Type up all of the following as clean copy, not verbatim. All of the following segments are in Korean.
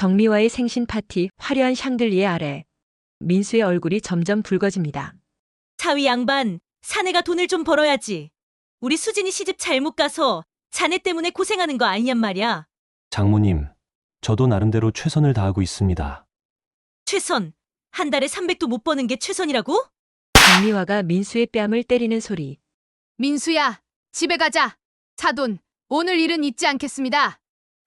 정미화의 생신 파티, 화려한 샹들리에 아래 민수의 얼굴이 점점 붉어집니다. 사위 양반, 사내가 돈을 좀 벌어야지. 우리 수진이 시집 잘못 가서 자네 때문에 고생하는 거 아니냔 말이야. 장모님, 저도 나름대로 최선을 다하고 있습니다. 최선. 한 달에 300도 못 버는 게 최선이라고? 정미화가 민수의 뺨을 때리는 소리. 민수야, 집에 가자. 사돈, 오늘 일은 잊지 않겠습니다.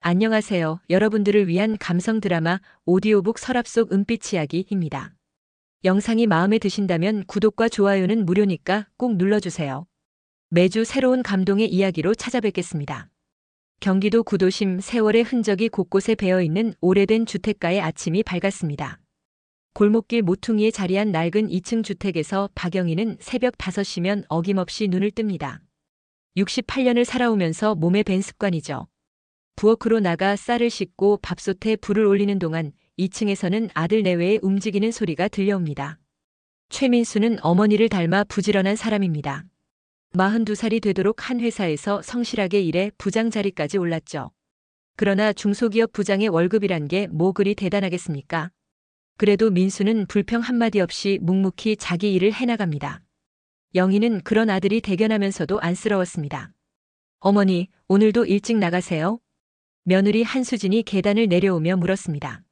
안녕하세요. 여러분들을 위한 감성 드라마 오디오북 서랍 속 은빛 이야기입니다. 영상이 마음에 드신다면 구독과 좋아요는 무료니까 꼭 눌러주세요. 매주 새로운 감동의 이야기로 찾아뵙겠습니다. 경기도 구도심 세월의 흔적이 곳곳에 배어있는 오래된 주택가의 아침이 밝았습니다. 골목길 모퉁이에 자리한 낡은 2층 주택에서 박영희는 새벽 5시면 어김없이 눈을 뜹니다. 68년을 살아오면서 몸에 밴 습관이죠. 부엌으로 나가 쌀을 씻고 밥솥에 불을 올리는 동안 2층에서는 아들 내외의 움직이는 소리가 들려옵니다. 최민수는 어머니를 닮아 부지런한 사람입니다. 42살이 되도록 한 회사에서 성실하게 일해 부장 자리까지 올랐죠. 그러나 중소기업 부장의 월급이란 게 뭐 그리 대단하겠습니까? 그래도 민수는 불평 한마디 없이 묵묵히 자기 일을 해나갑니다. 영희는 그런 아들이 대견하면서도 안쓰러웠습니다. 어머니, 오늘도 일찍 나가세요? 며느리 한수진이 계단을 내려오며 물었습니다.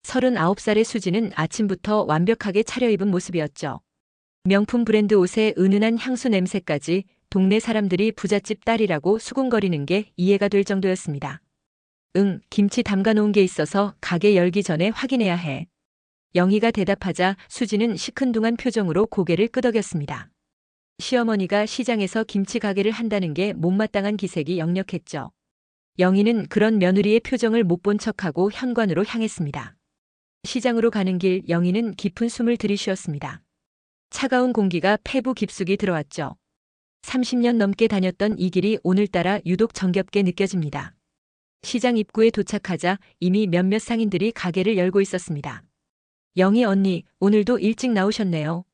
39살의 수진은 아침부터 완벽하게 차려입은 모습이었죠. 명품 브랜드 옷에 은은한 향수 냄새까지 동네 사람들이 부잣집 딸이라고 수군거리는 게 이해가 될 정도였습니다. 응, 김치 담가놓은 게 있어서 가게 열기 전에 확인해야 해. 영희가 대답하자 수진은 시큰둥한 표정으로 고개를 끄덕였습니다. 시어머니가 시장에서 김치 가게를 한다는 게 못마땅한 기색이 역력했죠. 영희는 그런 며느리의 표정을 못 본 척하고 현관으로 향했습니다. 시장으로 가는 길 영희는 깊은 숨을 들이쉬었습니다. 차가운 공기가 폐부 깊숙이 들어왔죠. 30년 넘게 다녔던 이 길이 오늘따라 유독 정겹게 느껴집니다. 시장 입구에 도착하자 이미 몇몇 상인들이 가게를 열고 있었습니다. 영희 언니, 오늘도 일찍 나오셨네요.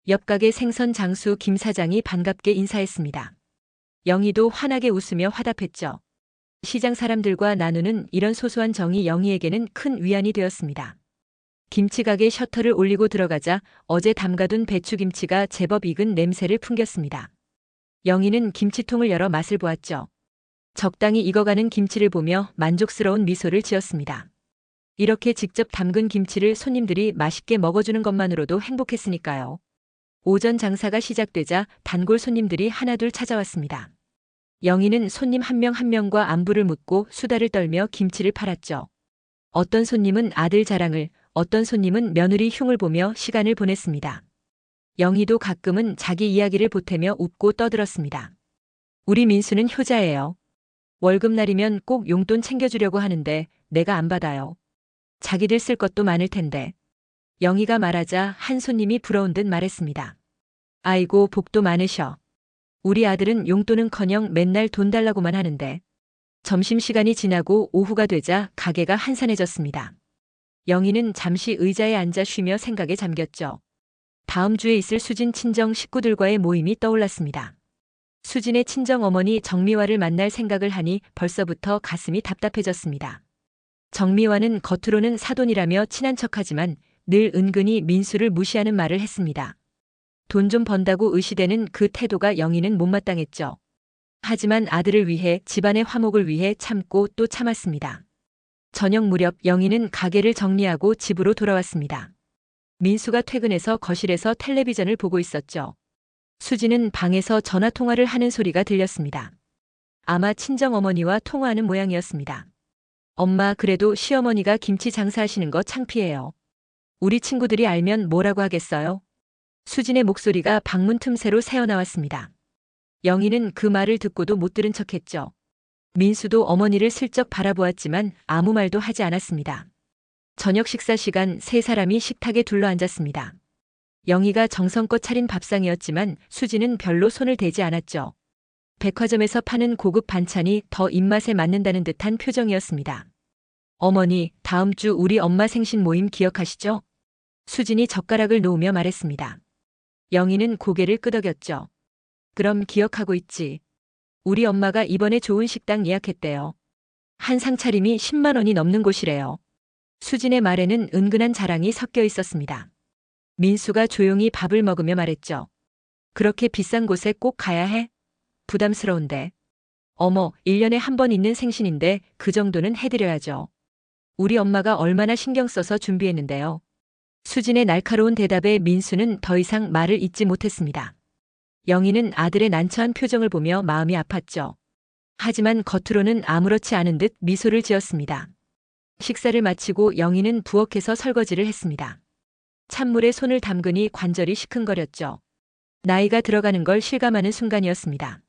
옆 가게 생선 장수 김 사장이 반갑게 인사했습니다. 영희도 환하게 웃으며 화답했죠. 시장 사람들과 나누는 이런 소소한 정이 영희에게는 큰 위안이 되었습니다. 김치가게 셔터를 올리고 들어가자 어제 담가둔 배추김치가 제법 익은 냄새를 풍겼습니다. 영희는 김치통을 열어 맛을 보았죠. 적당히 익어가는 김치를 보며 만족스러운 미소를 지었습니다. 이렇게 직접 담근 김치를 손님들이 맛있게 먹어주는 것만으로도 행복했으니까요. 오전 장사가 시작되자 단골 손님들이 하나둘 찾아왔습니다. 영희는 손님 한 명 한 명과 안부를 묻고 수다를 떨며 김치를 팔았죠. 어떤 손님은 아들 자랑을, 어떤 손님은 며느리 흉을 보며 시간을 보냈습니다. 영희도 가끔은 자기 이야기를 보태며 웃고 떠들었습니다. 우리 민수는 효자예요. 월급날이면 꼭 용돈 챙겨주려고 하는데 내가 안 받아요. 자기들 쓸 것도 많을 텐데. 영희가 말하자 한 손님이 부러운 듯 말했습니다. 아이고 복도 많으셔. 우리 아들은 용돈은커녕 맨날 돈 달라고만 하는데. 점심시간이 지나고 오후가 되자 가게가 한산해졌습니다. 영희는 잠시 의자에 앉아 쉬며 생각에 잠겼죠. 다음 주에 있을 수진 친정 식구들과의 모임이 떠올랐습니다. 수진의 친정 어머니 정미화를 만날 생각을 하니 벌써부터 가슴이 답답해졌습니다. 정미화는 겉으로는 사돈이라며 친한 척하지만 늘 은근히 민수를 무시하는 말을 했습니다. 돈 좀 번다고 의시되는 그 태도가 영희는 못마땅했죠. 하지만 아들을 위해 집안의 화목을 위해 참고 또 참았습니다. 저녁 무렵 영희는 가게를 정리하고 집으로 돌아왔습니다. 민수가 퇴근해서 거실에서 텔레비전을 보고 있었죠. 수지는 방에서 전화통화를 하는 소리가 들렸습니다. 아마 친정어머니와 통화하는 모양이었습니다. 엄마, 그래도 시어머니가 김치 장사하시는 거 창피해요. 우리 친구들이 알면 뭐라고 하겠어요? 수진의 목소리가 방문 틈새로 새어나왔습니다. 영희는 그 말을 듣고도 못 들은 척했죠. 민수도 어머니를 슬쩍 바라보았지만 아무 말도 하지 않았습니다. 저녁 식사 시간 세 사람이 식탁에 둘러앉았습니다. 영희가 정성껏 차린 밥상이었지만 수지는 별로 손을 대지 않았죠. 백화점에서 파는 고급 반찬이 더 입맛에 맞는다는 듯한 표정이었습니다. 어머니, 다음 주 우리 엄마 생신 모임 기억하시죠? 수진이 젓가락을 놓으며 말했습니다. 영희는 고개를 끄덕였죠. 그럼 기억하고 있지. 우리 엄마가 이번에 좋은 식당 예약했대요. 한 상차림이 10만 원이 넘는 곳이래요. 수진의 말에는 은근한 자랑이 섞여 있었습니다. 민수가 조용히 밥을 먹으며 말했죠. 그렇게 비싼 곳에 꼭 가야 해? 부담스러운데. 어머, 1년에 한 번 있는 생신인데 그 정도는 해드려야죠. 우리 엄마가 얼마나 신경 써서 준비했는데요. 수진의 날카로운 대답에 민수는 더 이상 말을 잇지 못했습니다. 영희는 아들의 난처한 표정을 보며 마음이 아팠죠. 하지만 겉으로는 아무렇지 않은 듯 미소를 지었습니다. 식사를 마치고 영희는 부엌에서 설거지를 했습니다. 찬물에 손을 담그니 관절이 시큰거렸죠. 나이가 들어가는 걸 실감하는 순간이었습니다.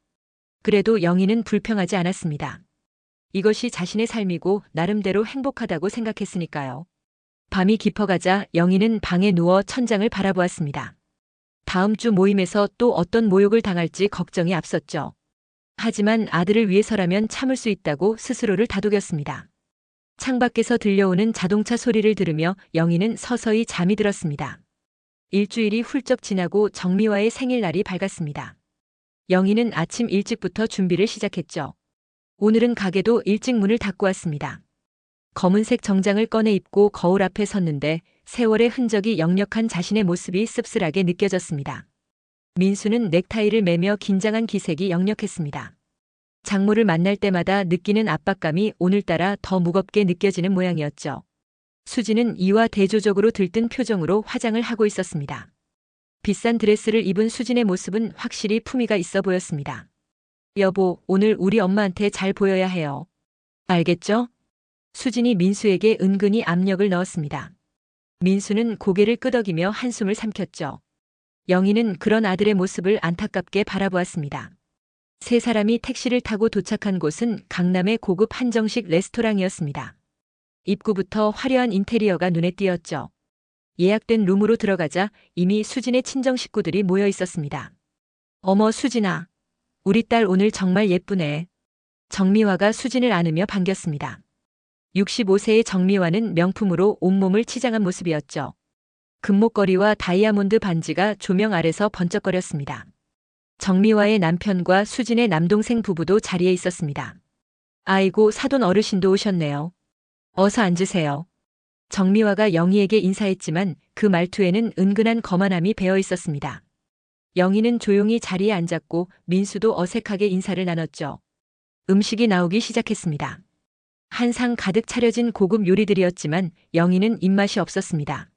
그래도 영희는 불평하지 않았습니다. 이것이 자신의 삶이고 나름대로 행복하다고 생각했으니까요. 밤이 깊어가자 영희는 방에 누워 천장을 바라보았습니다. 다음 주 모임에서 또 어떤 모욕을 당할지 걱정이 앞섰죠. 하지만 아들을 위해서라면 참을 수 있다고 스스로를 다독였습니다. 창밖에서 들려오는 자동차 소리를 들으며 영희는 서서히 잠이 들었습니다. 일주일이 훌쩍 지나고 정미화의 생일날이 밝았습니다. 영희는 아침 일찍부터 준비를 시작했죠. 오늘은 가게도 일찍 문을 닫고 왔습니다. 검은색 정장을 꺼내 입고 거울 앞에 섰는데 세월의 흔적이 역력한 자신의 모습이 씁쓸하게 느껴졌습니다. 민수는 넥타이를 매며 긴장한 기색이 역력했습니다. 장모를 만날 때마다 느끼는 압박감이 오늘따라 더 무겁게 느껴지는 모양이었죠. 수지는 이와 대조적으로 들뜬 표정으로 화장을 하고 있었습니다. 비싼 드레스를 입은 수진의 모습은 확실히 품위가 있어 보였습니다. 여보, 오늘 우리 엄마한테 잘 보여야 해요. 알겠죠? 수진이 민수에게 은근히 압력을 넣었습니다. 민수는 고개를 끄덕이며 한숨을 삼켰죠. 영희는 그런 아들의 모습을 안타깝게 바라보았습니다. 세 사람이 택시를 타고 도착한 곳은 강남의 고급 한정식 레스토랑이었습니다. 입구부터 화려한 인테리어가 눈에 띄었죠. 예약된 룸으로 들어가자 이미 수진의 친정 식구들이 모여 있었습니다. 어머 수진아, 우리 딸 오늘 정말 예쁘네. 정미화가 수진을 안으며 반겼습니다. 65세의 정미화는 명품으로 온몸을 치장한 모습이었죠. 금목걸이와 다이아몬드 반지가 조명 아래서 번쩍거렸습니다. 정미화의 남편과 수진의 남동생 부부도 자리에 있었습니다. 아이고, 사돈 어르신도 오셨네요. 어서 앉으세요. 정미화가 영희에게 인사했지만 그 말투에는 은근한 거만함이 배어 있었습니다. 영희는 조용히 자리에 앉았고 민수도 어색하게 인사를 나눴죠. 음식이 나오기 시작했습니다. 한 상 가득 차려진 고급 요리들이었지만 영희는 입맛이 없었습니다.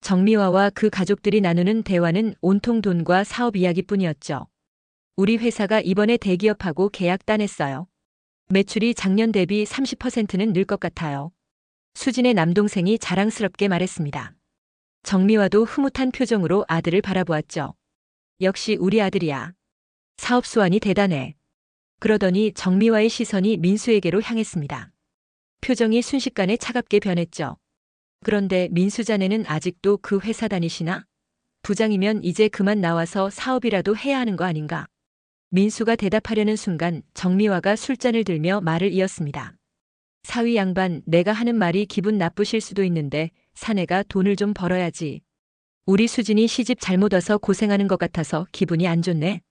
정미화와 그 가족들이 나누는 대화는 온통 돈과 사업 이야기뿐이었죠. 우리 회사가 이번에 대기업하고 계약 따냈어요. 매출이 작년 대비 30%는 늘 것 같아요. 수진의 남동생이 자랑스럽게 말했습니다. 정미화도 흐뭇한 표정으로 아들을 바라보았죠. 역시 우리 아들이야. 사업 수완이 대단해. 그러더니 정미화의 시선이 민수에게로 향했습니다. 표정이 순식간에 차갑게 변했죠. 그런데 민수 자네는 아직도 그 회사 다니시나? 부장이면 이제 그만 나와서 사업이라도 해야 하는 거 아닌가? 민수가 대답하려는 순간 정미화가 술잔을 들며 말을 이었습니다. 사위 양반, 내가 하는 말이 기분 나쁘실 수도 있는데 사내가 돈을 좀 벌어야지. 우리 수진이 시집 잘못 와서 고생하는 것 같아서 기분이 안 좋네.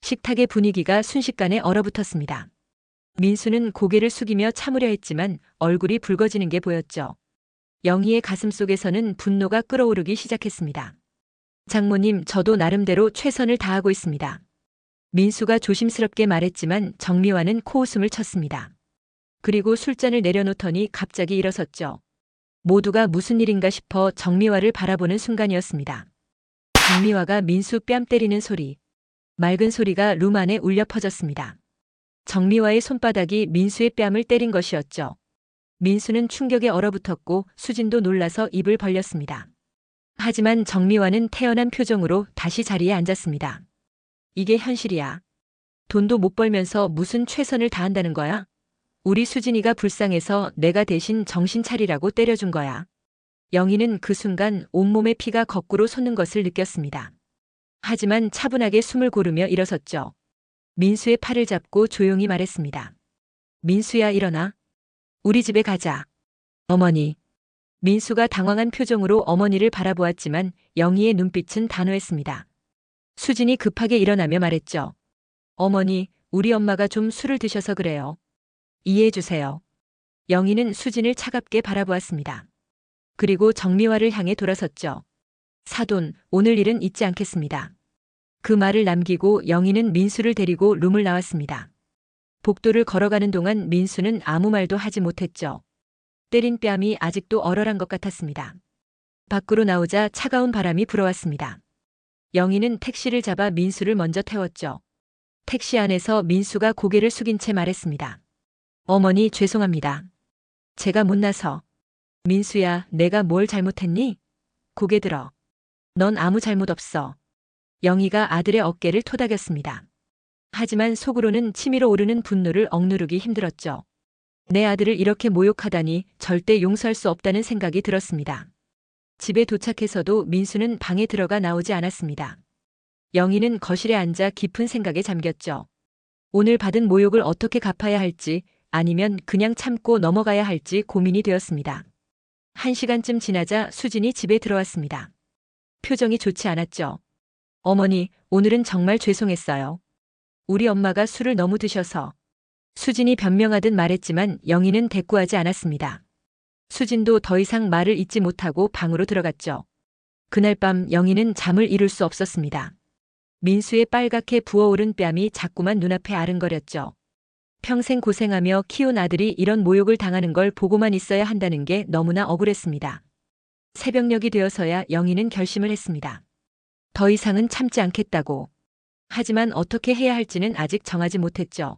식탁의 분위기가 순식간에 얼어붙었습니다. 민수는 고개를 숙이며 참으려 했지만 얼굴이 붉어지는 게 보였죠. 영희의 가슴속에서는 분노가 끓어오르기 시작했습니다. 장모님, 저도 나름대로 최선을 다하고 있습니다. 민수가 조심스럽게 말했지만 정미화는 코웃음을 쳤습니다. 그리고 술잔을 내려놓더니 갑자기 일어섰죠. 모두가 무슨 일인가 싶어 정미화를 바라보는 순간이었습니다. 정미화가 민수 뺨 때리는 소리. 맑은 소리가 룸 안에 울려 퍼졌습니다. 정미화의 손바닥이 민수의 뺨을 때린 것이었죠. 민수는 충격에 얼어붙었고 수진도 놀라서 입을 벌렸습니다. 하지만 정미화는 태연한 표정으로 다시 자리에 앉았습니다. 이게 현실이야. 돈도 못 벌면서 무슨 최선을 다한다는 거야? 우리 수진이가 불쌍해서 내가 대신 정신 차리라고 때려준 거야. 영희는 그 순간 온몸의 피가 거꾸로 솟는 것을 느꼈습니다. 하지만 차분하게 숨을 고르며 일어섰죠. 민수의 팔을 잡고 조용히 말했습니다. 민수야, 일어나. 우리 집에 가자. 어머니. 민수가 당황한 표정으로 어머니를 바라보았지만 영희의 눈빛은 단호했습니다. 수진이 급하게 일어나며 말했죠. 어머니, 우리 엄마가 좀 술을 드셔서 그래요. 이해해 주세요. 영희는 수진을 차갑게 바라보았습니다. 그리고 정미화를 향해 돌아섰죠. 사돈, 오늘 일은 잊지 않겠습니다. 그 말을 남기고 영희는 민수를 데리고 룸을 나왔습니다. 복도를 걸어가는 동안 민수는 아무 말도 하지 못했죠. 때린 뺨이 아직도 얼얼한 것 같았습니다. 밖으로 나오자 차가운 바람이 불어왔습니다. 영희는 택시를 잡아 민수를 먼저 태웠죠. 택시 안에서 민수가 고개를 숙인 채 말했습니다. 어머니 죄송합니다. 제가 못나서. 민수야, 내가 뭘 잘못했니? 고개 들어. 넌 아무 잘못 없어. 영희가 아들의 어깨를 토닥였습니다. 하지만 속으로는 치밀어 오르는 분노를 억누르기 힘들었죠. 내 아들을 이렇게 모욕하다니 절대 용서할 수 없다는 생각이 들었습니다. 집에 도착해서도 민수는 방에 들어가 나오지 않았습니다. 영희는 거실에 앉아 깊은 생각에 잠겼죠. 오늘 받은 모욕을 어떻게 갚아야 할지 아니면 그냥 참고 넘어가야 할지 고민이 되었습니다. 1시간쯤 지나자 수진이 집에 들어왔습니다. 표정이 좋지 않았죠. 어머니, 오늘은 정말 죄송했어요. 우리 엄마가 술을 너무 드셔서. 수진이 변명하듯 말했지만 영희는 대꾸하지 않았습니다. 수진도 더 이상 말을 잇지 못하고 방으로 들어갔죠. 그날 밤 영희는 잠을 이룰 수 없었습니다. 민수의 빨갛게 부어오른 뺨이 자꾸만 눈앞에 아른거렸죠. 평생 고생하며 키운 아들이 이런 모욕을 당하는 걸 보고만 있어야 한다는 게 너무나 억울했습니다. 새벽녘이 되어서야 영희는 결심을 했습니다. 더 이상은 참지 않겠다고. 하지만 어떻게 해야 할지는 아직 정하지 못했죠.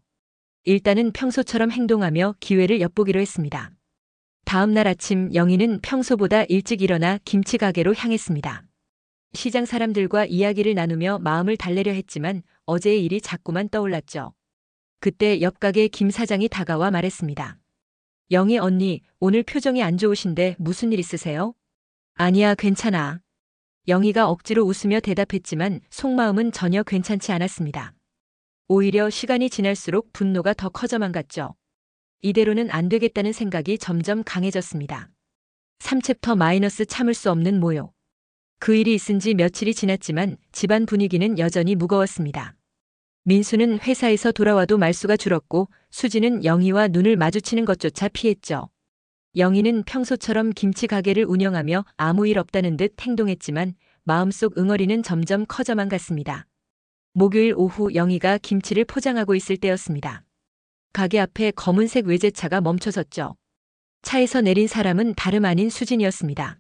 일단은 평소처럼 행동하며 기회를 엿보기로 했습니다. 다음 날 아침 영희는 평소보다 일찍 일어나 김치 가게로 향했습니다. 시장 사람들과 이야기를 나누며 마음을 달래려 했지만 어제의 일이 자꾸만 떠올랐죠. 그때 옆 가게 김 사장이 다가와 말했습니다. 영희 언니, 오늘 표정이 안 좋으신데 무슨 일 있으세요? 아니야, 괜찮아. 영희가 억지로 웃으며 대답했지만 속마음은 전혀 괜찮지 않았습니다. 오히려 시간이 지날수록 분노가 더 커져만 갔죠. 이대로는 안 되겠다는 생각이 점점 강해졌습니다. 3챕터- 참을 수 없는 모욕. 그 일이 있은 지 며칠이 지났지만 집안 분위기는 여전히 무거웠습니다. 민수는 회사에서 돌아와도 말수가 줄었고 수지는 영희와 눈을 마주치는 것조차 피했죠. 영희는 평소처럼 김치 가게를 운영하며 아무 일 없다는 듯 행동했지만 마음속 응어리는 점점 커져만 갔습니다. 목요일 오후 영희가 김치를 포장하고 있을 때였습니다. 가게 앞에 검은색 외제차가 멈춰섰죠. 차에서 내린 사람은 다름 아닌 수진이었습니다.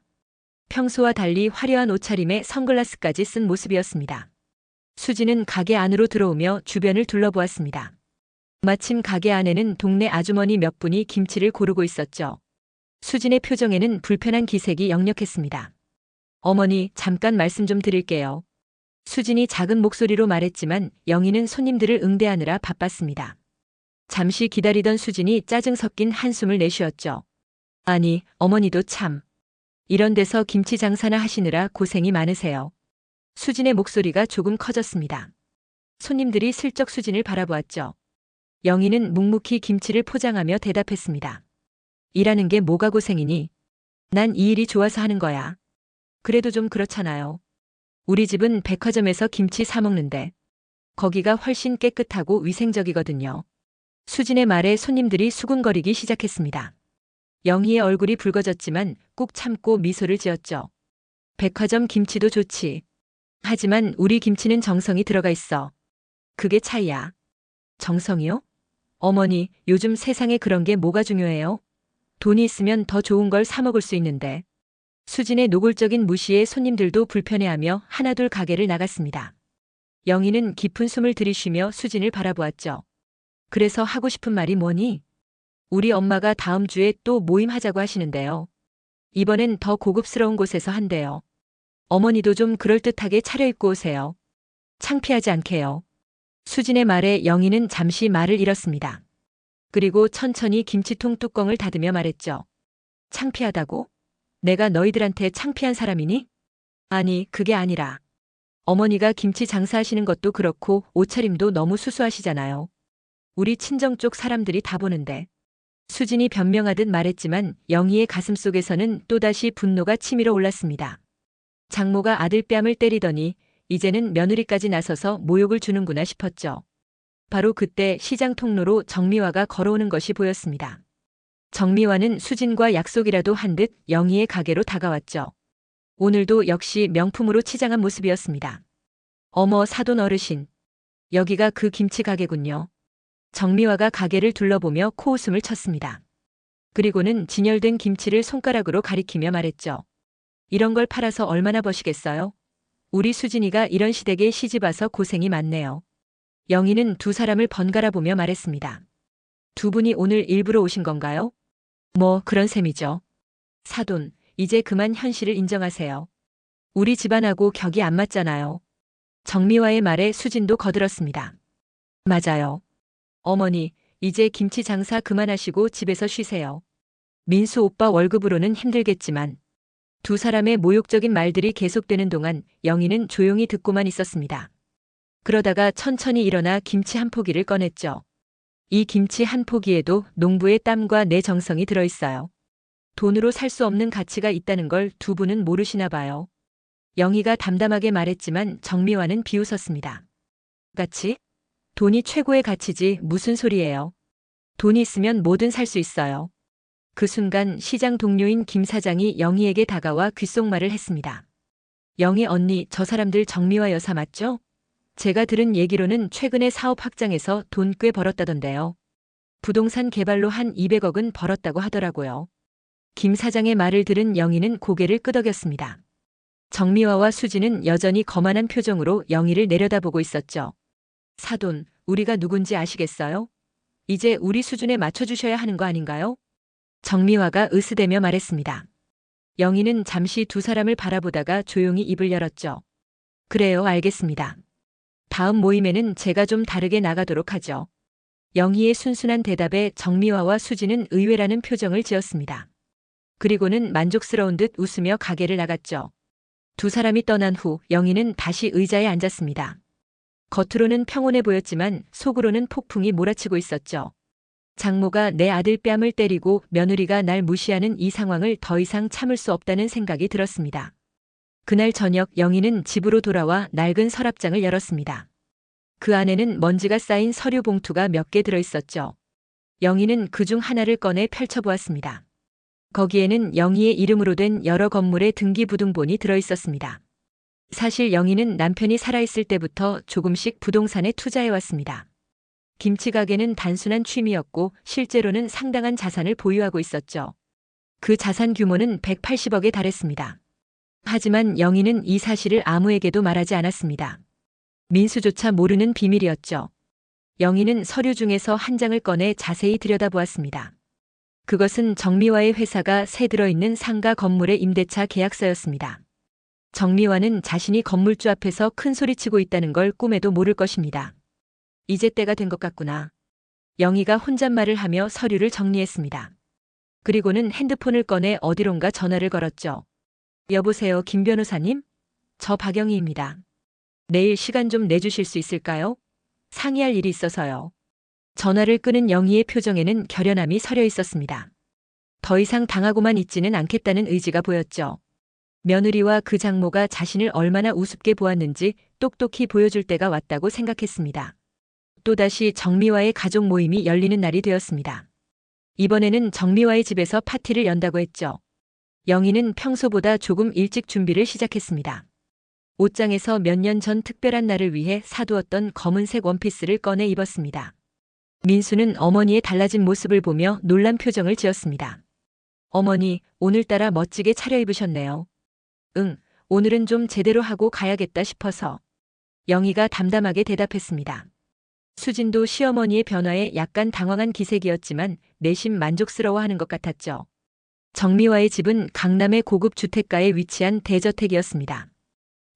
평소와 달리 화려한 옷차림에 선글라스까지 쓴 모습이었습니다. 수진은 가게 안으로 들어오며 주변을 둘러보았습니다. 마침 가게 안에는 동네 아주머니 몇 분이 김치를 고르고 있었죠. 수진의 표정에는 불편한 기색이 역력했습니다. 어머니, 잠깐 말씀 좀 드릴게요. 수진이 작은 목소리로 말했지만 영희는 손님들을 응대하느라 바빴습니다. 잠시 기다리던 수진이 짜증 섞인 한숨을 내쉬었죠. 아니, 어머니도 참. 이런 데서 김치 장사나 하시느라 고생이 많으세요. 수진의 목소리가 조금 커졌습니다. 손님들이 슬쩍 수진을 바라보았죠. 영희는 묵묵히 김치를 포장하며 대답했습니다. 일하는 게 뭐가 고생이니? 난 이 일이 좋아서 하는 거야. 그래도 좀 그렇잖아요. 우리 집은 백화점에서 김치 사 먹는데 거기가 훨씬 깨끗하고 위생적이거든요. 수진의 말에 손님들이 수군거리기 시작했습니다. 영희의 얼굴이 붉어졌지만 꾹 참고 미소를 지었죠. 백화점 김치도 좋지. 하지만 우리 김치는 정성이 들어가 있어. 그게 차이야. 정성이요? 어머니, 요즘 세상에 그런 게 뭐가 중요해요? 돈이 있으면 더 좋은 걸 사 먹을 수 있는데. 수진의 노골적인 무시에 손님들도 불편해하며 하나둘 가게를 나갔습니다. 영희는 깊은 숨을 들이쉬며 수진을 바라보았죠. 그래서 하고 싶은 말이 뭐니? 우리 엄마가 다음 주에 또 모임하자고 하시는데요. 이번엔 더 고급스러운 곳에서 한대요. 어머니도 좀 그럴듯하게 차려입고 오세요. 창피하지 않게요. 수진의 말에 영희는 잠시 말을 잃었습니다. 그리고 천천히 김치통 뚜껑을 닫으며 말했죠. 창피하다고? 내가 너희들한테 창피한 사람이니? 아니, 그게 아니라. 어머니가 김치 장사하시는 것도 그렇고 옷차림도 너무 수수하시잖아요. 우리 친정 쪽 사람들이 다 보는데. 수진이 변명하듯 말했지만 영희의 가슴속에서는 또다시 분노가 치밀어 올랐습니다. 장모가 아들 뺨을 때리더니 이제는 며느리까지 나서서 모욕을 주는구나 싶었죠. 바로 그때 시장 통로로 정미화가 걸어오는 것이 보였습니다. 정미화는 수진과 약속이라도 한 듯 영희의 가게로 다가왔죠. 오늘도 역시 명품으로 치장한 모습이었습니다. 어머, 사돈 어르신. 여기가 그 김치 가게군요. 정미화가 가게를 둘러보며 코웃음을 쳤습니다. 그리고는 진열된 김치를 손가락으로 가리키며 말했죠. 이런 걸 팔아서 얼마나 버시겠어요? 우리 수진이가 이런 시댁에 시집와서 고생이 많네요. 영희는 두 사람을 번갈아 보며 말했습니다. 두 분이 오늘 일부러 오신 건가요? 뭐 그런 셈이죠. 사돈, 이제 그만 현실을 인정하세요. 우리 집안하고 격이 안 맞잖아요. 정미화의 말에 수진도 거들었습니다. 맞아요. 어머니, 이제 김치 장사 그만하시고 집에서 쉬세요. 민수 오빠 월급으로는 힘들겠지만. 두 사람의 모욕적인 말들이 계속되는 동안 영희는 조용히 듣고만 있었습니다. 그러다가 천천히 일어나 김치 한 포기를 꺼냈죠. 이 김치 한 포기에도 농부의 땀과 내 정성이 들어있어요. 돈으로 살 수 없는 가치가 있다는 걸 두 분은 모르시나 봐요. 영희가 담담하게 말했지만 정미화는 비웃었습니다. 가치? 돈이 최고의 가치지 무슨 소리예요. 돈이 있으면 뭐든 살 수 있어요. 그 순간 시장 동료인 김 사장이 영희에게 다가와 귓속말을 했습니다. 영희 언니, 저 사람들 정미화 여사 맞죠? 제가 들은 얘기로는 최근에 사업 확장해서 돈 꽤 벌었다던데요. 부동산 개발로 한 200억은 벌었다고 하더라고요. 김 사장의 말을 들은 영희는 고개를 끄덕였습니다. 정미화와 수지는 여전히 거만한 표정으로 영희를 내려다보고 있었죠. 사돈, 우리가 누군지 아시겠어요? 이제 우리 수준에 맞춰주셔야 하는 거 아닌가요? 정미화가 으스대며 말했습니다. 영희는 잠시 두 사람을 바라보다가 조용히 입을 열었죠. 그래요, 알겠습니다. 다음 모임에는 제가 좀 다르게 나가도록 하죠. 영희의 순순한 대답에 정미화와 수지는 의외라는 표정을 지었습니다. 그리고는 만족스러운 듯 웃으며 가게를 나갔죠. 두 사람이 떠난 후 영희는 다시 의자에 앉았습니다. 겉으로는 평온해 보였지만 속으로는 폭풍이 몰아치고 있었죠. 장모가 내 아들 뺨을 때리고 며느리가 날 무시하는 이 상황을 더 이상 참을 수 없다는 생각이 들었습니다. 그날 저녁 영희는 집으로 돌아와 낡은 서랍장을 열었습니다. 그 안에는 먼지가 쌓인 서류 봉투가 몇 개 들어있었죠. 영희는 그중 하나를 꺼내 펼쳐보았습니다. 거기에는 영희의 이름으로 된 여러 건물의 등기부등본이 들어있었습니다. 사실 영희는 남편이 살아있을 때부터 조금씩 부동산에 투자해왔습니다. 김치 가게는 단순한 취미였고 실제로는 상당한 자산을 보유하고 있었죠. 그 자산 규모는 180억에 달했습니다. 하지만 영희는 이 사실을 아무에게도 말하지 않았습니다. 민수조차 모르는 비밀이었죠. 영희는 서류 중에서 한 장을 꺼내 자세히 들여다보았습니다. 그것은 정미화의 회사가 새 들어있는 상가 건물의 임대차 계약서였습니다. 정미화는 자신이 건물주 앞에서 큰 소리치고 있다는 걸 꿈에도 모를 것입니다. 이제 때가 된 것 같구나. 영희가 혼잣말을 하며 서류를 정리했습니다. 그리고는 핸드폰을 꺼내 어디론가 전화를 걸었죠. 여보세요, 김 변호사님? 저 박영희입니다. 내일 시간 좀 내주실 수 있을까요? 상의할 일이 있어서요. 전화를 끄는 영희의 표정에는 결연함이 서려 있었습니다. 더 이상 당하고만 있지는 않겠다는 의지가 보였죠. 며느리와 그 장모가 자신을 얼마나 우습게 보았는지 똑똑히 보여줄 때가 왔다고 생각했습니다. 또다시 정미화의 가족 모임이 열리는 날이 되었습니다. 이번에는 정미화의 집에서 파티를 연다고 했죠. 영희는 평소보다 조금 일찍 준비를 시작했습니다. 옷장에서 몇 년 전 특별한 날을 위해 사두었던 검은색 원피스를 꺼내 입었습니다. 민수는 어머니의 달라진 모습을 보며 놀란 표정을 지었습니다. 어머니, 오늘따라 멋지게 차려입으셨네요. 응, 오늘은 좀 제대로 하고 가야겠다 싶어서. 영희가 담담하게 대답했습니다. 수진도 시어머니의 변화에 약간 당황한 기색이었지만 내심 만족스러워하는 것 같았죠. 정미화의 집은 강남의 고급 주택가에 위치한 대저택이었습니다.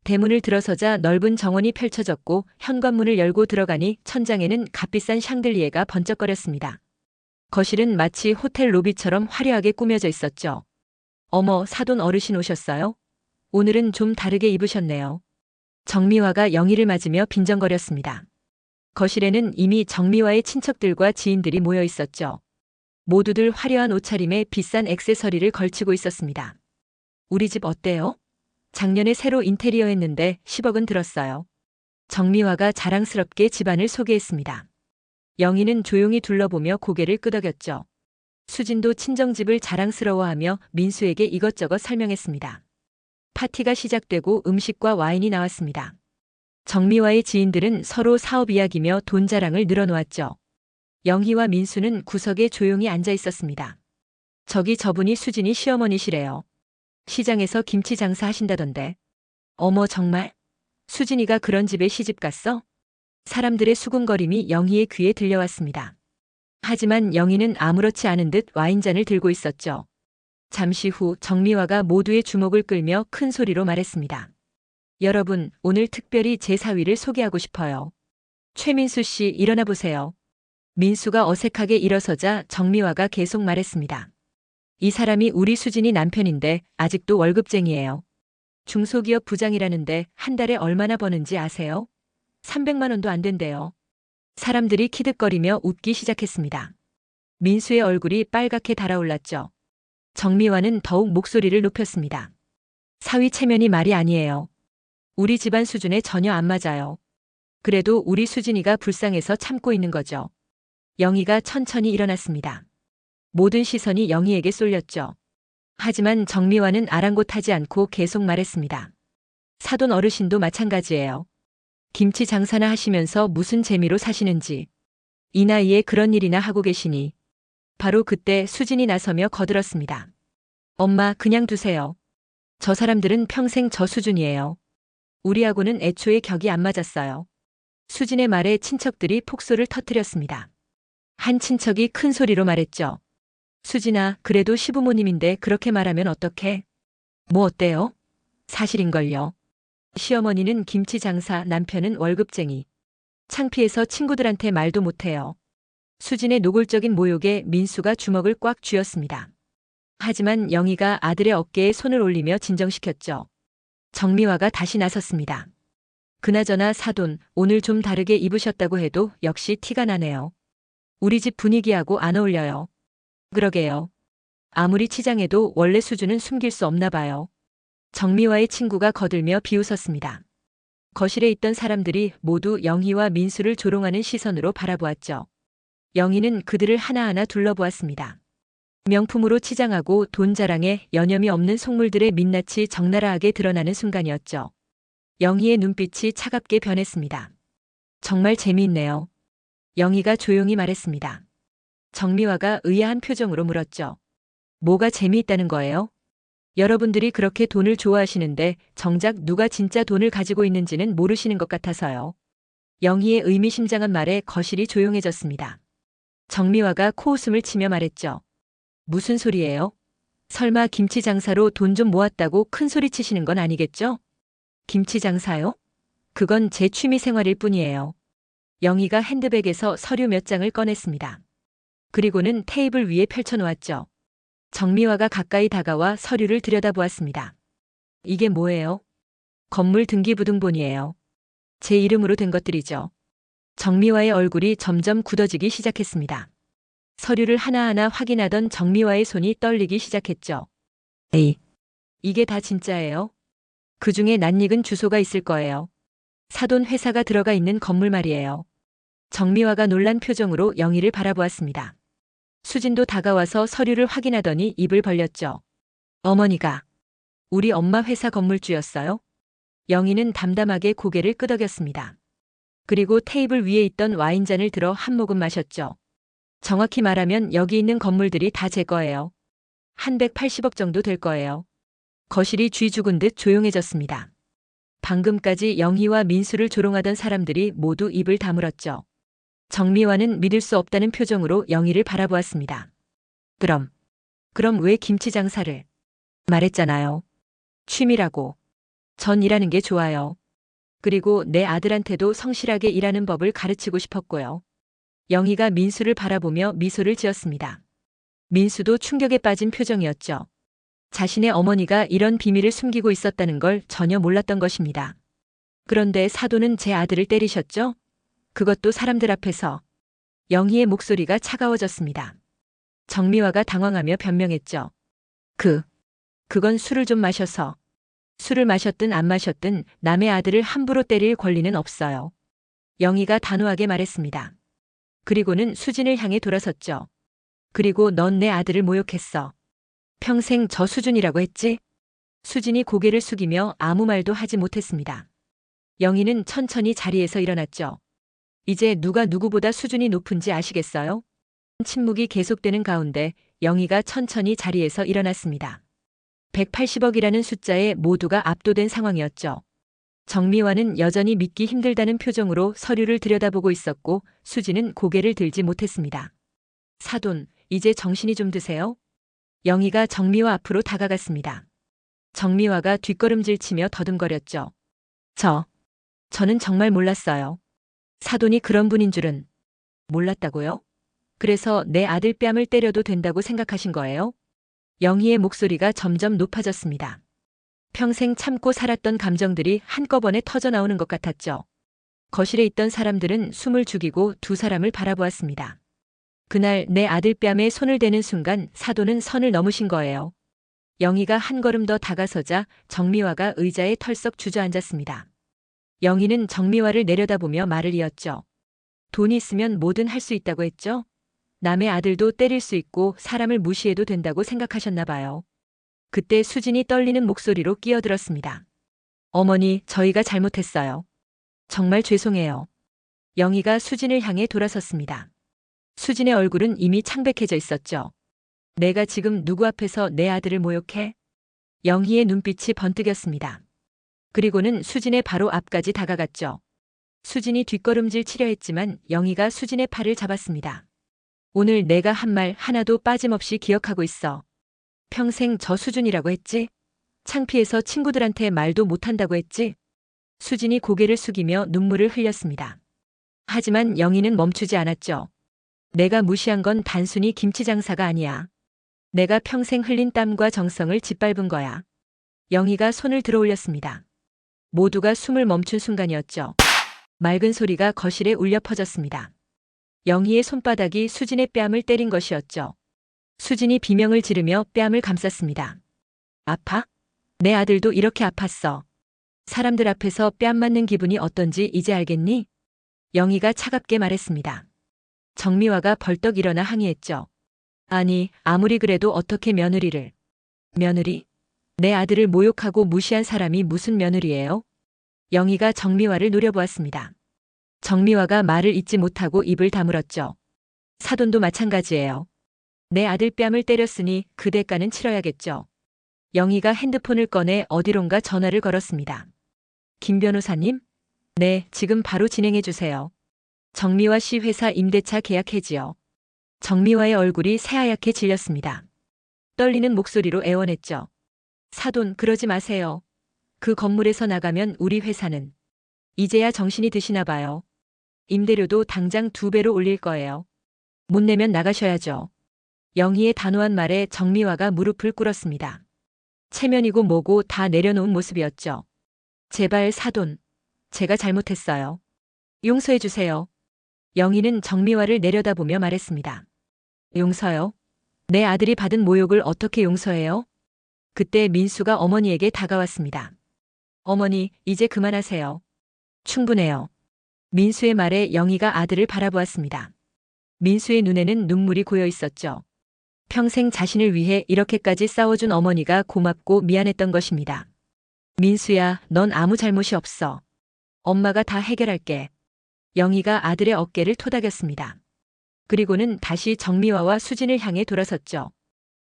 대문을 들어서자 넓은 정원이 펼쳐졌고 현관문을 열고 들어가니 천장에는 값비싼 샹들리에가 번쩍거렸습니다. 거실은 마치 호텔 로비처럼 화려하게 꾸며져 있었죠. 어머, 사돈 어르신 오셨어요? 오늘은 좀 다르게 입으셨네요. 정미화가 영희를 맞으며 빈정거렸습니다. 거실에는 이미 정미화의 친척들과 지인들이 모여 있었죠. 모두들 화려한 옷차림에 비싼 액세서리를 걸치고 있었습니다. 우리 집 어때요? 작년에 새로 인테리어 했는데 10억은 들었어요. 정미화가 자랑스럽게 집안을 소개했습니다. 영희는 조용히 둘러보며 고개를 끄덕였죠. 수진도 친정집을 자랑스러워하며 민수에게 이것저것 설명했습니다. 파티가 시작되고 음식과 와인이 나왔습니다. 정미와의 지인들은 서로 사업 이야기며 돈 자랑을 늘어놓았죠. 영희와 민수는 구석에 조용히 앉아 있었습니다. 저기 저분이 수진이 시어머니시래요. 시장에서 김치 장사 하신다던데. 어머 정말? 수진이가 그런 집에 시집 갔어? 사람들의 수군거림이 영희의 귀에 들려왔습니다. 하지만 영희는 아무렇지 않은 듯 와인잔을 들고 있었죠. 잠시 후 정미화가 모두의 주목을 끌며 큰 소리로 말했습니다. 여러분, 오늘 특별히 제 사위를 소개하고 싶어요. 최민수 씨, 일어나 보세요. 민수가 어색하게 일어서자 정미화가 계속 말했습니다. 이 사람이 우리 수진이 남편인데 아직도 월급쟁이에요. 중소기업 부장이라는데 한 달에 얼마나 버는지 아세요? 300만 원도 안 된대요. 사람들이 키득거리며 웃기 시작했습니다. 민수의 얼굴이 빨갛게 달아올랐죠. 정미화는 더욱 목소리를 높였습니다. 사위 체면이 말이 아니에요. 우리 집안 수준에 전혀 안 맞아요. 그래도 우리 수진이가 불쌍해서 참고 있는 거죠. 영희가 천천히 일어났습니다. 모든 시선이 영희에게 쏠렸죠. 하지만 정미화는 아랑곳하지 않고 계속 말했습니다. 사돈 어르신도 마찬가지예요. 김치 장사나 하시면서 무슨 재미로 사시는지. 이 나이에 그런 일이나 하고 계시니. 바로 그때 수진이 나서며 거들었습니다. 엄마, 그냥 두세요. 저 사람들은 평생 저 수준이에요. 우리하고는 애초에 격이 안 맞았어요. 수진의 말에 친척들이 폭소를 터뜨렸습니다. 한 친척이 큰 소리로 말했죠. 수진아, 그래도 시부모님인데 그렇게 말하면 어떡해? 뭐 어때요? 사실인걸요. 시어머니는 김치 장사, 남편은 월급쟁이. 창피해서 친구들한테 말도 못해요. 수진의 노골적인 모욕에 민수가 주먹을 꽉 쥐었습니다. 하지만 영희가 아들의 어깨에 손을 올리며 진정시켰죠. 정미화가 다시 나섰습니다. 그나저나 사돈, 오늘 좀 다르게 입으셨다고 해도 역시 티가 나네요. 우리 집 분위기하고 안 어울려요. 그러게요. 아무리 치장해도 원래 수준은 숨길 수 없나 봐요. 정미화의 친구가 거들며 비웃었습니다. 거실에 있던 사람들이 모두 영희와 민수를 조롱하는 시선으로 바라보았죠. 영희는 그들을 하나하나 둘러보았습니다. 명품으로 치장하고 돈 자랑에 여념이 없는 속물들의 민낯이 적나라하게 드러나는 순간이었죠. 영희의 눈빛이 차갑게 변했습니다. 정말 재미있네요. 영희가 조용히 말했습니다. 정미화가 의아한 표정으로 물었죠. 뭐가 재미있다는 거예요? 여러분들이 그렇게 돈을 좋아하시는데 정작 누가 진짜 돈을 가지고 있는지는 모르시는 것 같아서요. 영희의 의미심장한 말에 거실이 조용해졌습니다. 정미화가 코웃음을 치며 말했죠. 무슨 소리예요? 설마 김치 장사로 돈 좀 모았다고 큰 소리 치시는 건 아니겠죠? 김치 장사요? 그건 제 취미 생활일 뿐이에요. 영희가 핸드백에서 서류 몇 장을 꺼냈습니다. 그리고는 테이블 위에 펼쳐놓았죠. 정미화가 가까이 다가와 서류를 들여다보았습니다. 이게 뭐예요? 건물 등기부등본이에요. 제 이름으로 된 것들이죠. 정미화의 얼굴이 점점 굳어지기 시작했습니다. 서류를 하나하나 확인하던 정미화의 손이 떨리기 시작했죠. 에이, 이게 다 진짜예요? 그 중에 낯익은 주소가 있을 거예요. 사돈 회사가 들어가 있는 건물 말이에요. 정미화가 놀란 표정으로 영희를 바라보았습니다. 수진도 다가와서 서류를 확인하더니 입을 벌렸죠. 어머니가 우리 엄마 회사 건물주였어요? 영희는 담담하게 고개를 끄덕였습니다. 그리고 테이블 위에 있던 와인잔을 들어 한 모금 마셨죠. 정확히 말하면 여기 있는 건물들이 다 제 거예요. 한 180억 정도 될 거예요. 거실이 쥐 죽은 듯 조용해졌습니다. 방금까지 영희와 민수를 조롱하던 사람들이 모두 입을 다물었죠. 정미화는 믿을 수 없다는 표정으로 영희를 바라보았습니다. 그럼 왜 김치 장사를? 말했잖아요. 취미라고. 전 일하는 게 좋아요. 그리고 내 아들한테도 성실하게 일하는 법을 가르치고 싶었고요. 영희가 민수를 바라보며 미소를 지었습니다. 민수도 충격에 빠진 표정이었죠. 자신의 어머니가 이런 비밀을 숨기고 있었다는 걸 전혀 몰랐던 것입니다. 그런데 사돈은 제 아들을 때리셨죠? 그것도 사람들 앞에서. 영희의 목소리가 차가워졌습니다. 정미화가 당황하며 변명했죠. 그건 술을 좀 마셔서. 술을 마셨든 안 마셨든 남의 아들을 함부로 때릴 권리는 없어요. 영희가 단호하게 말했습니다. 그리고는 수진을 향해 돌아섰죠. 그리고 넌 내 아들을 모욕했어. 평생 저 수준이라고 했지? 수진이 고개를 숙이며 아무 말도 하지 못했습니다. 영희는 천천히 자리에서 일어났죠. 이제 누가 누구보다 수준이 높은지 아시겠어요? 침묵이 계속되는 가운데 영희가 천천히 자리에서 일어났습니다. 180억이라는 숫자에 모두가 압도된 상황이었죠. 정미화는 여전히 믿기 힘들다는 표정으로 서류를 들여다보고 있었고 수진은 고개를 들지 못했습니다. 사돈, 이제 정신이 좀 드세요? 영희가 정미화 앞으로 다가갔습니다. 정미화가 뒷걸음질 치며 더듬거렸죠. 저는 정말 몰랐어요. 사돈이 그런 분인 줄은 몰랐다고요? 그래서 내 아들 뺨을 때려도 된다고 생각하신 거예요? 영희의 목소리가 점점 높아졌습니다. 평생 참고 살았던 감정들이 한꺼번에 터져나오는 것 같았죠. 거실에 있던 사람들은 숨을 죽이고 두 사람을 바라보았습니다. 그날 내 아들 뺨에 손을 대는 순간 사돈은 선을 넘으신 거예요. 영희가 한 걸음 더 다가서자 정미화가 의자에 털썩 주저앉았습니다. 영희는 정미화를 내려다보며 말을 이었죠. 돈이 있으면 뭐든 할 수 있다고 했죠? 남의 아들도 때릴 수 있고 사람을 무시해도 된다고 생각하셨나 봐요. 그때 수진이 떨리는 목소리로 끼어들었습니다. 어머니, 저희가 잘못했어요. 정말 죄송해요. 영희가 수진을 향해 돌아섰습니다. 수진의 얼굴은 이미 창백해져 있었죠. 내가 지금 누구 앞에서 내 아들을 모욕해? 영희의 눈빛이 번뜩였습니다. 그리고는 수진의 바로 앞까지 다가갔죠. 수진이 뒷걸음질 치려 했지만 영희가 수진의 팔을 잡았습니다. 오늘 내가 한 말 하나도 빠짐없이 기억하고 있어. 평생 저 수준이라고 했지? 창피해서 친구들한테 말도 못한다고 했지? 수진이 고개를 숙이며 눈물을 흘렸습니다. 하지만 영희는 멈추지 않았죠. 내가 무시한 건 단순히 김치 장사가 아니야. 내가 평생 흘린 땀과 정성을 짓밟은 거야. 영희가 손을 들어 올렸습니다. 모두가 숨을 멈춘 순간이었죠. 맑은 소리가 거실에 울려 퍼졌습니다. 영희의 손바닥이 수진의 뺨을 때린 것이었죠. 수진이 비명을 지르며 뺨을 감쌌습니다. 아파? 내 아들도 이렇게 아팠어. 사람들 앞에서 뺨 맞는 기분이 어떤지 이제 알겠니? 영희가 차갑게 말했습니다. 정미화가 벌떡 일어나 항의했죠. 아니, 아무리 그래도 어떻게 며느리를. 며느리? 내 아들을 모욕하고 무시한 사람이 무슨 며느리예요? 영희가 정미화를 노려보았습니다. 정미화가 말을 잇지 못하고 입을 다물었죠. 사돈도 마찬가지예요. 내 아들 뺨을 때렸으니 그 대가는 치러야겠죠. 영희가 핸드폰을 꺼내 어디론가 전화를 걸었습니다. 김 변호사님? 네, 지금 바로 진행해 주세요. 정미화 씨 회사 임대차 계약 해지요. 정미화의 얼굴이 새하얗게 질렸습니다. 떨리는 목소리로 애원했죠. 사돈, 그러지 마세요. 그 건물에서 나가면 우리 회사는 이제야 정신이 드시나 봐요. 임대료도 당장 2배로 올릴 거예요. 못 내면 나가셔야죠. 영희의 단호한 말에 정미화가 무릎을 꿇었습니다. 체면이고 뭐고 다 내려놓은 모습이었죠. 제발 사돈, 제가 잘못했어요. 용서해 주세요. 영희는 정미화를 내려다보며 말했습니다. 용서요? 내 아들이 받은 모욕을 어떻게 용서해요? 그때 민수가 어머니에게 다가왔습니다. 어머니, 이제 그만하세요. 충분해요. 민수의 말에 영희가 아들을 바라보았습니다. 민수의 눈에는 눈물이 고여 있었죠. 평생 자신을 위해 이렇게까지 싸워준 어머니가 고맙고 미안했던 것입니다. 민수야, 넌 아무 잘못이 없어. 엄마가 다 해결할게. 영희가 아들의 어깨를 토닥였습니다. 그리고는 다시 정미화와 수진을 향해 돌아섰죠.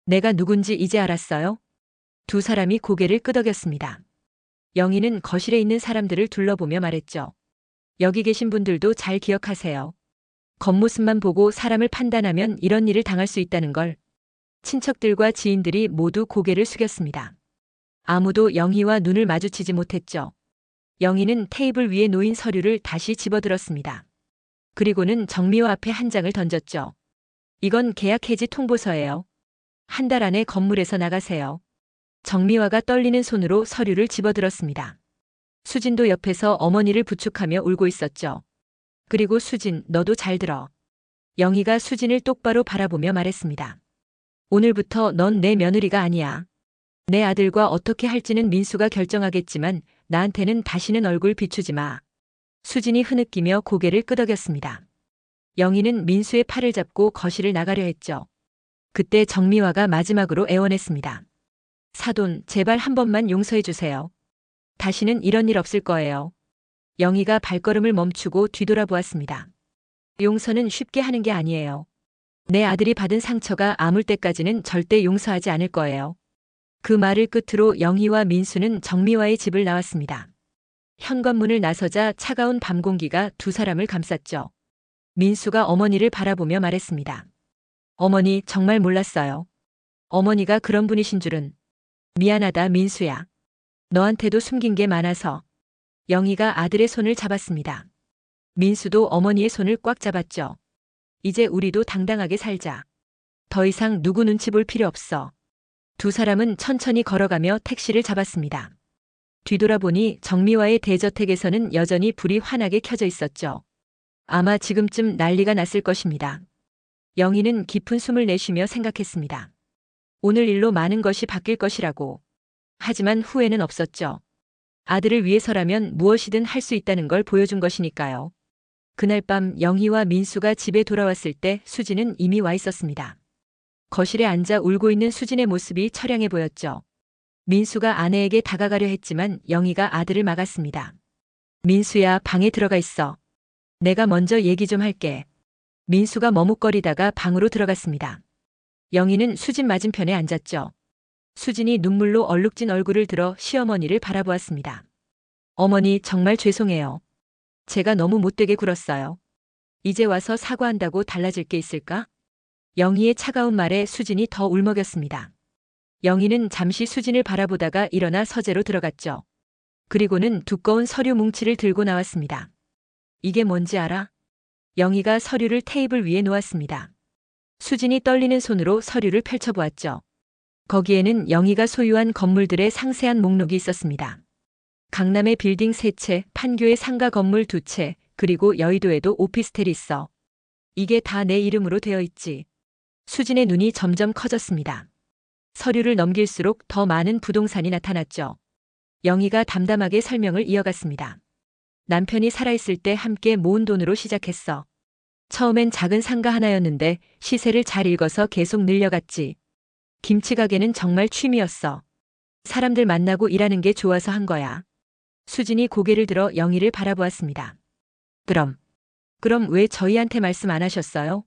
내가 누군지 이제 알았어요? 두 사람이 고개를 끄덕였습니다. 영희는 거실에 있는 사람들을 둘러보며 말했죠. 여기 계신 분들도 잘 기억하세요. 겉모습만 보고 사람을 판단하면 이런 일을 당할 수 있다는 걸. 친척들과 지인들이 모두 고개를 숙였습니다. 아무도 영희와 눈을 마주치지 못했죠. 영희는 테이블 위에 놓인 서류를 다시 집어들었습니다. 그리고는 정미화 앞에 한 장을 던졌죠. 이건 계약 해지 통보서예요. 한 달 안에 건물에서 나가세요. 정미화가 떨리는 손으로 서류를 집어들었습니다. 수진도 옆에서 어머니를 부축하며 울고 있었죠. 그리고 수진, 너도 잘 들어. 영희가 수진을 똑바로 바라보며 말했습니다. 오늘부터 넌 내 며느리가 아니야. 내 아들과 어떻게 할지는 민수가 결정하겠지만 나한테는 다시는 얼굴 비추지 마. 수진이 흐느끼며 고개를 끄덕였습니다. 영희는 민수의 팔을 잡고 거실을 나가려 했죠. 그때 정미화가 마지막으로 애원했습니다. 사돈, 제발 한 번만 용서해 주세요. 다시는 이런 일 없을 거예요. 영희가 발걸음을 멈추고 뒤돌아보았습니다. 용서는 쉽게 하는 게 아니에요. 내 아들이 받은 상처가 아물 때까지는 절대 용서하지 않을 거예요. 그 말을 끝으로 영희와 민수는 정미화의 집을 나왔습니다. 현관문을 나서자 차가운 밤 공기가 두 사람을 감쌌죠. 민수가 어머니를 바라보며 말했습니다. 어머니, 정말 몰랐어요. 어머니가 그런 분이신 줄은. 미안하다, 민수야. 너한테도 숨긴 게 많아서. 영희가 아들의 손을 잡았습니다. 민수도 어머니의 손을 꽉 잡았죠. 이제 우리도 당당하게 살자. 더 이상 누구 눈치 볼 필요 없어. 두 사람은 천천히 걸어가며 택시를 잡았습니다. 뒤돌아보니 정미화의 대저택에서는 여전히 불이 환하게 켜져 있었죠. 아마 지금쯤 난리가 났을 것입니다. 영희는 깊은 숨을 내쉬며 생각했습니다. 오늘 일로 많은 것이 바뀔 것이라고. 하지만 후회는 없었죠. 아들을 위해서라면 무엇이든 할 수 있다는 걸 보여준 것이니까요. 그날 밤 영희와 민수가 집에 돌아왔을 때 수진은 이미 와 있었습니다. 거실에 앉아 울고 있는 수진의 모습이 처량해 보였죠. 민수가 아내에게 다가가려 했지만 영희가 아들을 막았습니다. 민수야, 방에 들어가 있어. 내가 먼저 얘기 좀 할게. 민수가 머뭇거리다가 방으로 들어갔습니다. 영희는 수진 맞은편에 앉았죠. 수진이 눈물로 얼룩진 얼굴을 들어 시어머니를 바라보았습니다. 어머니, 정말 죄송해요. 제가 너무 못되게 굴었어요. 이제 와서 사과한다고 달라질 게 있을까? 영희의 차가운 말에 수진이 더 울먹였습니다. 영희는 잠시 수진을 바라보다가 일어나 서재로 들어갔죠. 그리고는 두꺼운 서류 뭉치를 들고 나왔습니다. 이게 뭔지 알아? 영희가 서류를 테이블 위에 놓았습니다. 수진이 떨리는 손으로 서류를 펼쳐보았죠. 거기에는 영희가 소유한 건물들의 상세한 목록이 있었습니다. 강남의 빌딩 3채, 판교의 상가 건물 2채, 그리고 여의도에도 오피스텔이 있어. 이게 다 내 이름으로 되어 있지. 수진의 눈이 점점 커졌습니다. 서류를 넘길수록 더 많은 부동산이 나타났죠. 영희가 담담하게 설명을 이어갔습니다. 남편이 살아있을 때 함께 모은 돈으로 시작했어. 처음엔 작은 상가 하나였는데 시세를 잘 읽어서 계속 늘려갔지. 김치 가게는 정말 취미였어. 사람들 만나고 일하는 게 좋아서 한 거야. 수진이 고개를 들어 영희를 바라보았습니다. 그럼 왜 저희한테 말씀 안 하셨어요?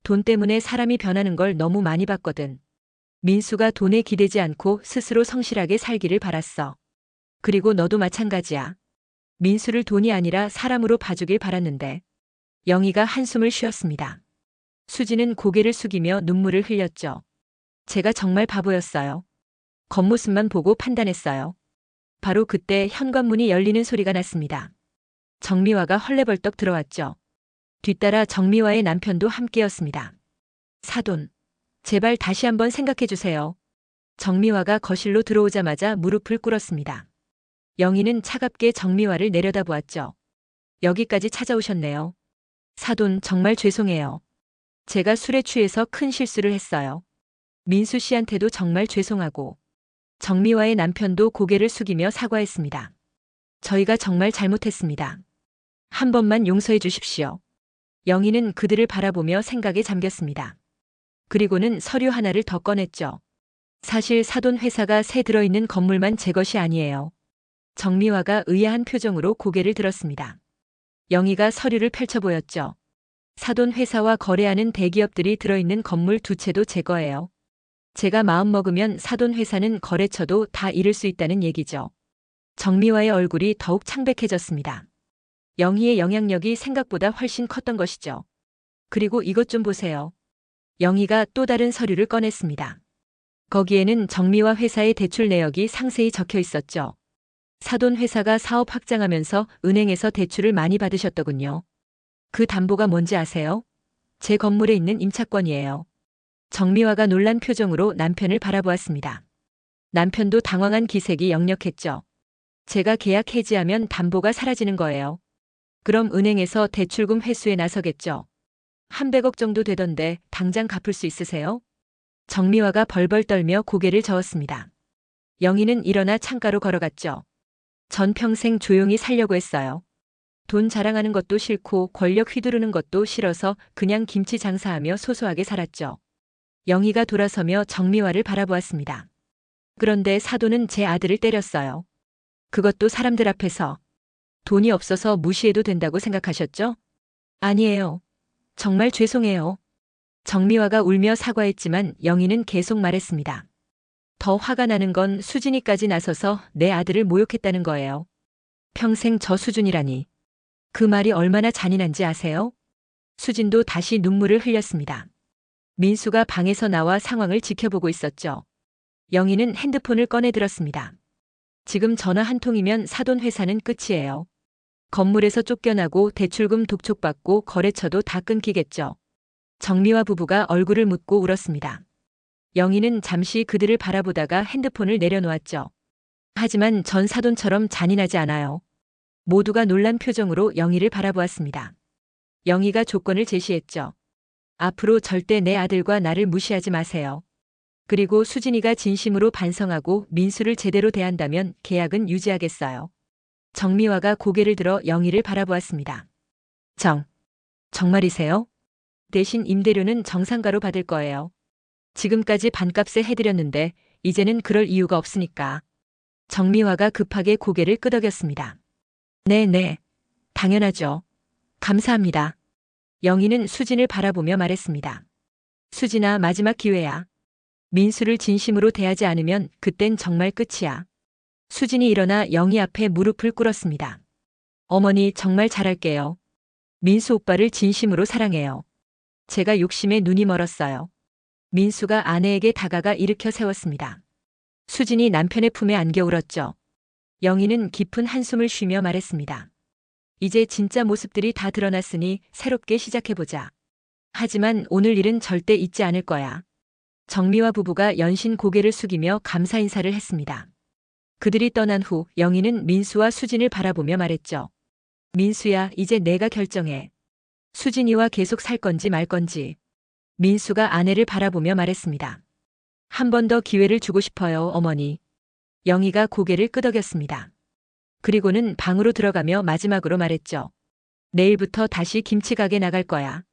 돈 때문에 사람이 변하는 걸 너무 많이 봤거든. 민수가 돈에 기대지 않고 스스로 성실하게 살기를 바랐어. 그리고 너도 마찬가지야. 민수를 돈이 아니라 사람으로 봐주길 바랐는데. 영희가 한숨을 쉬었습니다. 수진은 고개를 숙이며 눈물을 흘렸죠. 제가 정말 바보였어요. 겉모습만 보고 판단했어요. 바로 그때 현관문이 열리는 소리가 났습니다. 정미화가 헐레벌떡 들어왔죠. 뒤따라 정미화의 남편도 함께였습니다. 사돈, 제발 다시 한번 생각해 주세요. 정미화가 거실로 들어오자마자 무릎을 꿇었습니다. 영희는 차갑게 정미화를 내려다보았죠. 여기까지 찾아오셨네요. 사돈, 정말 죄송해요. 제가 술에 취해서 큰 실수를 했어요. 민수 씨한테도 정말 죄송하고. 정미화의 남편도 고개를 숙이며 사과했습니다. 저희가 정말 잘못했습니다. 한 번만 용서해 주십시오. 영희는 그들을 바라보며 생각에 잠겼습니다. 그리고는 서류 하나를 더 꺼냈죠. 사실 사돈 회사가 새 들어있는 건물만 제 것이 아니에요. 정미화가 의아한 표정으로 고개를 들었습니다. 영희가 서류를 펼쳐 보였죠. 사돈 회사와 거래하는 대기업들이 들어있는 건물 2채도 제 거예요. 제가 마음먹으면 사돈 회사는 거래처도 다 잃을 수 있다는 얘기죠. 정미화의 얼굴이 더욱 창백해졌습니다. 영희의 영향력이 생각보다 훨씬 컸던 것이죠. 그리고 이것 좀 보세요. 영희가 또 다른 서류를 꺼냈습니다. 거기에는 정미화 회사의 대출 내역이 상세히 적혀 있었죠. 사돈 회사가 사업 확장하면서 은행에서 대출을 많이 받으셨더군요. 그 담보가 뭔지 아세요? 제 건물에 있는 임차권이에요. 정미화가 놀란 표정으로 남편을 바라보았습니다. 남편도 당황한 기색이 역력했죠. 제가 계약 해지하면 담보가 사라지는 거예요. 그럼 은행에서 대출금 회수에 나서겠죠. 한 100억 정도 되던데 당장 갚을 수 있으세요? 정미화가 벌벌 떨며 고개를 저었습니다. 영희는 일어나 창가로 걸어갔죠. 전 평생 조용히 살려고 했어요. 돈 자랑하는 것도 싫고 권력 휘두르는 것도 싫어서 그냥 김치 장사하며 소소하게 살았죠. 영희가 돌아서며 정미화를 바라보았습니다. 그런데 사돈은 제 아들을 때렸어요. 그것도 사람들 앞에서. 돈이 없어서 무시해도 된다고 생각하셨죠? 아니에요. 정말 죄송해요. 정미화가 울며 사과했지만 영희는 계속 말했습니다. 더 화가 나는 건 수진이까지 나서서 내 아들을 모욕했다는 거예요. 평생 저 수준이라니. 그 말이 얼마나 잔인한지 아세요? 수진도 다시 눈물을 흘렸습니다. 민수가 방에서 나와 상황을 지켜보고 있었죠. 영희는 핸드폰을 꺼내 들었습니다. 지금 전화 한 통이면 사돈 회사는 끝이에요. 건물에서 쫓겨나고 대출금 독촉받고 거래처도 다 끊기겠죠. 정미화 부부가 얼굴을 묻고 울었습니다. 영희는 잠시 그들을 바라보다가 핸드폰을 내려놓았죠. 하지만 전 사돈처럼 잔인하지 않아요. 모두가 놀란 표정으로 영희를 바라보았습니다. 영희가 조건을 제시했죠. 앞으로 절대 내 아들과 나를 무시하지 마세요. 그리고 수진이가 진심으로 반성하고 민수를 제대로 대한다면 계약은 유지하겠어요. 정미화가 고개를 들어 영희를 바라보았습니다. 정말이세요? 대신 임대료는 정상가로 받을 거예요. 지금까지 반값에 해드렸는데 이제는 그럴 이유가 없으니까. 정미화가 급하게 고개를 끄덕였습니다. 네, 당연하죠. 감사합니다. 영희는 수진을 바라보며 말했습니다. 수진아, 마지막 기회야. 민수를 진심으로 대하지 않으면 그땐 정말 끝이야. 수진이 일어나 영희 앞에 무릎을 꿇었습니다. 어머니, 정말 잘할게요. 민수 오빠를 진심으로 사랑해요. 제가 욕심에 눈이 멀었어요. 민수가 아내에게 다가가 일으켜 세웠습니다. 수진이 남편의 품에 안겨 울었죠. 영희는 깊은 한숨을 쉬며 말했습니다. 이제 진짜 모습들이 다 드러났으니 새롭게 시작해보자. 하지만 오늘 일은 절대 잊지 않을 거야. 정미화 부부가 연신 고개를 숙이며 감사 인사를 했습니다. 그들이 떠난 후 영희는 민수와 수진을 바라보며 말했죠. 민수야, 이제 내가 결정해. 수진이와 계속 살 건지 말 건지. 민수가 아내를 바라보며 말했습니다. 한 번 더 기회를 주고 싶어요, 어머니. 영희가 고개를 끄덕였습니다. 그리고는 방으로 들어가며 마지막으로 말했죠. 내일부터 다시 김치 가게 나갈 거야.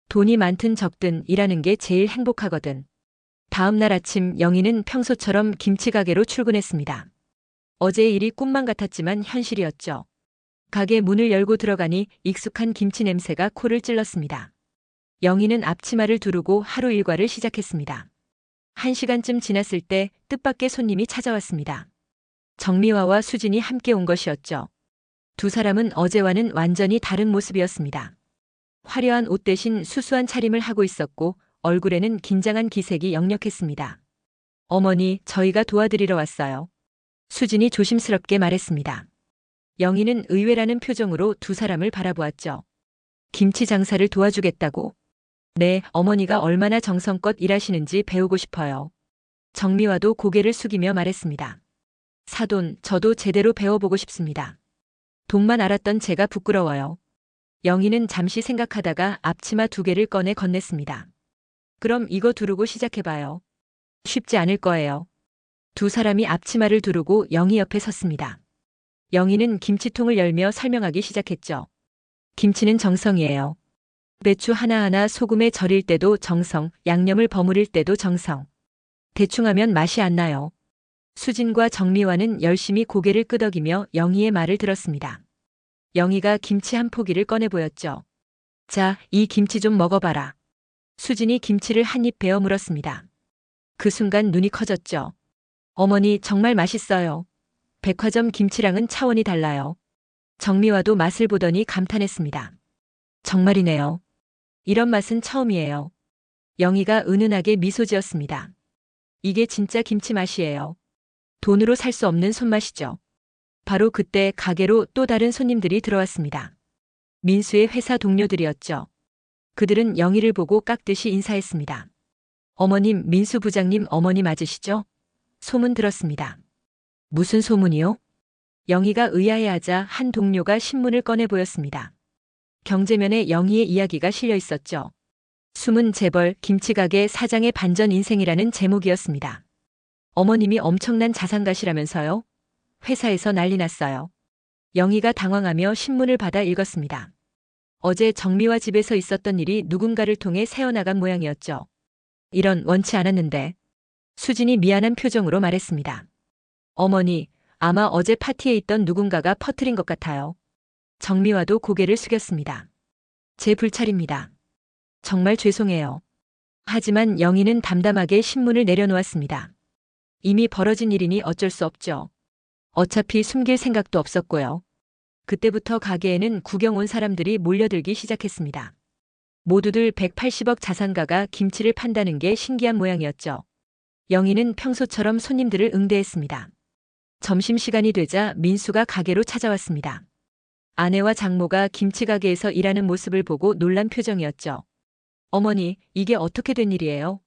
돈이 많든 적든 일하는 게 제일 행복하거든. 다음 날 아침 영희는 평소처럼 김치 가게로 출근했습니다. 어제의 일이 꿈만 같았지만 현실이었죠. 가게 문을 열고 들어가니 익숙한 김치 냄새가 코를 찔렀습니다. 영희는 앞치마를 두르고 하루 일과를 시작했습니다. 1시간쯤 지났을 때 뜻밖의 손님이 찾아왔습니다. 정미화와 수진이 함께 온 것이었죠. 두 사람은 어제와는 완전히 다른 모습이었습니다. 화려한 옷 대신 수수한 차림을 하고 있었고 얼굴에는 긴장한 기색이 역력했습니다. 어머니, 저희가 도와드리러 왔어요. 수진이 조심스럽게 말했습니다. 영희는 의외라는 표정으로 두 사람을 바라보았죠. 김치 장사를 도와주겠다고? 네, 어머니가 얼마나 정성껏 일하시는지 배우고 싶어요. 정미화도 고개를 숙이며 말했습니다. 사돈, 저도 제대로 배워보고 싶습니다. 돈만 알았던 제가 부끄러워요. 영희는 잠시 생각하다가 앞치마 2개를 꺼내 건넸습니다. 그럼 이거 두르고 시작해봐요. 쉽지 않을 거예요. 두 사람이 앞치마를 두르고 영희 옆에 섰습니다. 영희는 김치통을 열며 설명하기 시작했죠. 김치는 정성이에요. 배추 하나하나 소금에 절일 때도 정성, 양념을 버무릴 때도 정성. 대충 하면 맛이 안 나요. 수진과 정미화는 열심히 고개를 끄덕이며 영희의 말을 들었습니다. 영희가 김치 한 포기를 꺼내 보였죠. 자, 이 김치 좀 먹어봐라. 수진이 김치를 한 입 베어 물었습니다. 그 순간 눈이 커졌죠. 어머니, 정말 맛있어요. 백화점 김치랑은 차원이 달라요. 정미화도 맛을 보더니 감탄했습니다. 정말이네요. 이런 맛은 처음이에요. 영희가 은은하게 미소 지었습니다. 이게 진짜 김치 맛이에요. 돈으로 살 수 없는 손맛이죠. 바로 그때 가게로 또 다른 손님들이 들어왔습니다. 민수의 회사 동료들이었죠. 그들은 영희를 보고 깍듯이 인사했습니다. 어머님, 민수 부장님 어머니 맞으시죠? 소문 들었습니다. 무슨 소문이요? 영희가 의아해하자 한 동료가 신문을 꺼내 보였습니다. 경제면에 영희의 이야기가 실려 있었죠. 숨은 재벌 김치가게 사장의 반전 인생이라는 제목이었습니다. 어머님이 엄청난 자산가시라면서요? 회사에서 난리 났어요. 영희가 당황하며 신문을 받아 읽었습니다. 어제 정미화 집에서 있었던 일이 누군가를 통해 새어나간 모양이었죠. 이런 원치 않았는데. 수진이 미안한 표정으로 말했습니다. 어머니, 아마 어제 파티에 있던 누군가가 퍼뜨린 것 같아요. 정미화도 고개를 숙였습니다. 제 불찰입니다. 정말 죄송해요. 하지만 영희는 담담하게 신문을 내려놓았습니다. 이미 벌어진 일이니 어쩔 수 없죠. 어차피 숨길 생각도 없었고요. 그때부터 가게에는 구경 온 사람들이 몰려들기 시작했습니다. 모두들 180억 자산가가 김치를 판다는 게 신기한 모양이었죠. 영희는 평소처럼 손님들을 응대했습니다. 점심시간이 되자 민수가 가게로 찾아왔습니다. 아내와 장모가 김치 가게에서 일하는 모습을 보고 놀란 표정이었죠. 어머니, 이게 어떻게 된 일이에요?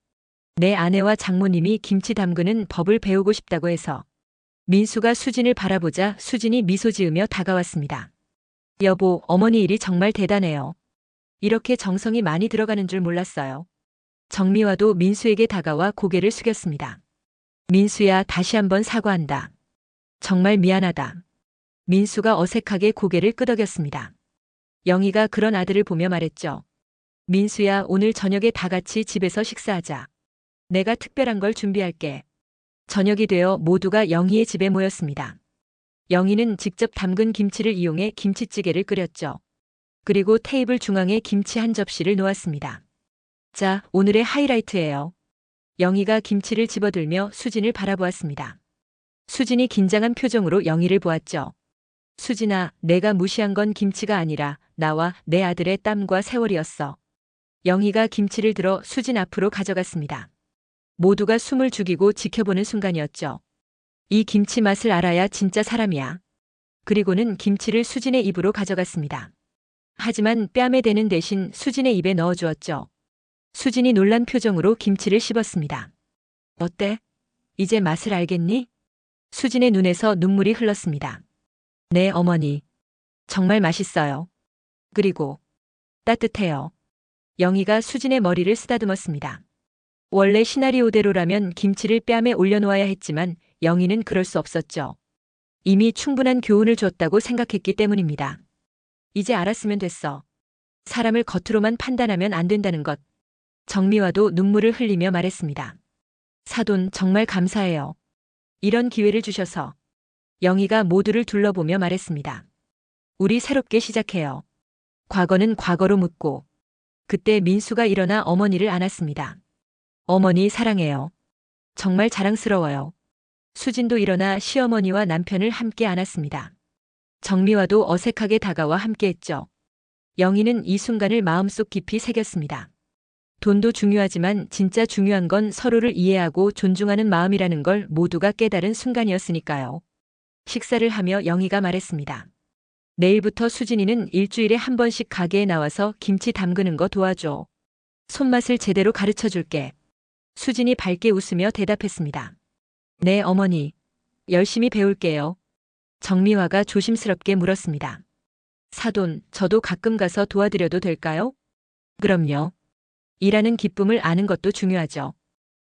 내 아내와 장모님이 김치 담그는 법을 배우고 싶다고 해서. 민수가 수진을 바라보자 수진이 미소 지으며 다가왔습니다. 여보, 어머니 일이 정말 대단해요. 이렇게 정성이 많이 들어가는 줄 몰랐어요. 정미화도 민수에게 다가와 고개를 숙였습니다. 민수야, 다시 한번 사과한다. 정말 미안하다. 민수가 어색하게 고개를 끄덕였습니다. 영희가 그런 아들을 보며 말했죠. 민수야, 오늘 저녁에 다 같이 집에서 식사하자. 내가 특별한 걸 준비할게. 저녁이 되어 모두가 영희의 집에 모였습니다. 영희는 직접 담근 김치를 이용해 김치찌개를 끓였죠. 그리고 테이블 중앙에 김치 한 접시를 놓았습니다. 자, 오늘의 하이라이트예요. 영희가 김치를 집어들며 수진을 바라보았습니다. 수진이 긴장한 표정으로 영희를 보았죠. 수진아, 내가 무시한 건 김치가 아니라 나와 내 아들의 땀과 세월이었어. 영희가 김치를 들어 수진 앞으로 가져갔습니다. 모두가 숨을 죽이고 지켜보는 순간이었죠. 이 김치 맛을 알아야 진짜 사람이야. 그리고는 김치를 수진의 입으로 가져갔습니다. 하지만 뺨에 대는 대신 수진의 입에 넣어주었죠. 수진이 놀란 표정으로 김치를 씹었습니다. 어때? 이제 맛을 알겠니? 수진의 눈에서 눈물이 흘렀습니다. 네, 어머니. 정말 맛있어요. 그리고 따뜻해요. 영희가 수진의 머리를 쓰다듬었습니다. 원래 시나리오대로라면 김치를 뺨에 올려놓아야 했지만 영희는 그럴 수 없었죠. 이미 충분한 교훈을 줬다고 생각했기 때문입니다. 이제 알았으면 됐어. 사람을 겉으로만 판단하면 안 된다는 것. 정미화도 눈물을 흘리며 말했습니다. 사돈, 정말 감사해요. 이런 기회를 주셔서. 영희가 모두를 둘러보며 말했습니다. 우리 새롭게 시작해요. 과거는 과거로 묻고. 그때 민수가 일어나 어머니를 안았습니다. 어머니 사랑해요. 정말 자랑스러워요. 수진도 일어나 시어머니와 남편을 함께 안았습니다. 정미화도 어색하게 다가와 함께했죠. 영희는 이 순간을 마음속 깊이 새겼습니다. 돈도 중요하지만 진짜 중요한 건 서로를 이해하고 존중하는 마음이라는 걸 모두가 깨달은 순간이었으니까요. 식사를 하며 영희가 말했습니다. 내일부터 수진이는 일주일에 한 번씩 가게에 나와서 김치 담그는 거 도와줘. 손맛을 제대로 가르쳐 줄게. 수진이 밝게 웃으며 대답했습니다. 네, 어머니. 열심히 배울게요. 정미화가 조심스럽게 물었습니다. 사돈, 저도 가끔 가서 도와드려도 될까요? 그럼요. 일하는 기쁨을 아는 것도 중요하죠.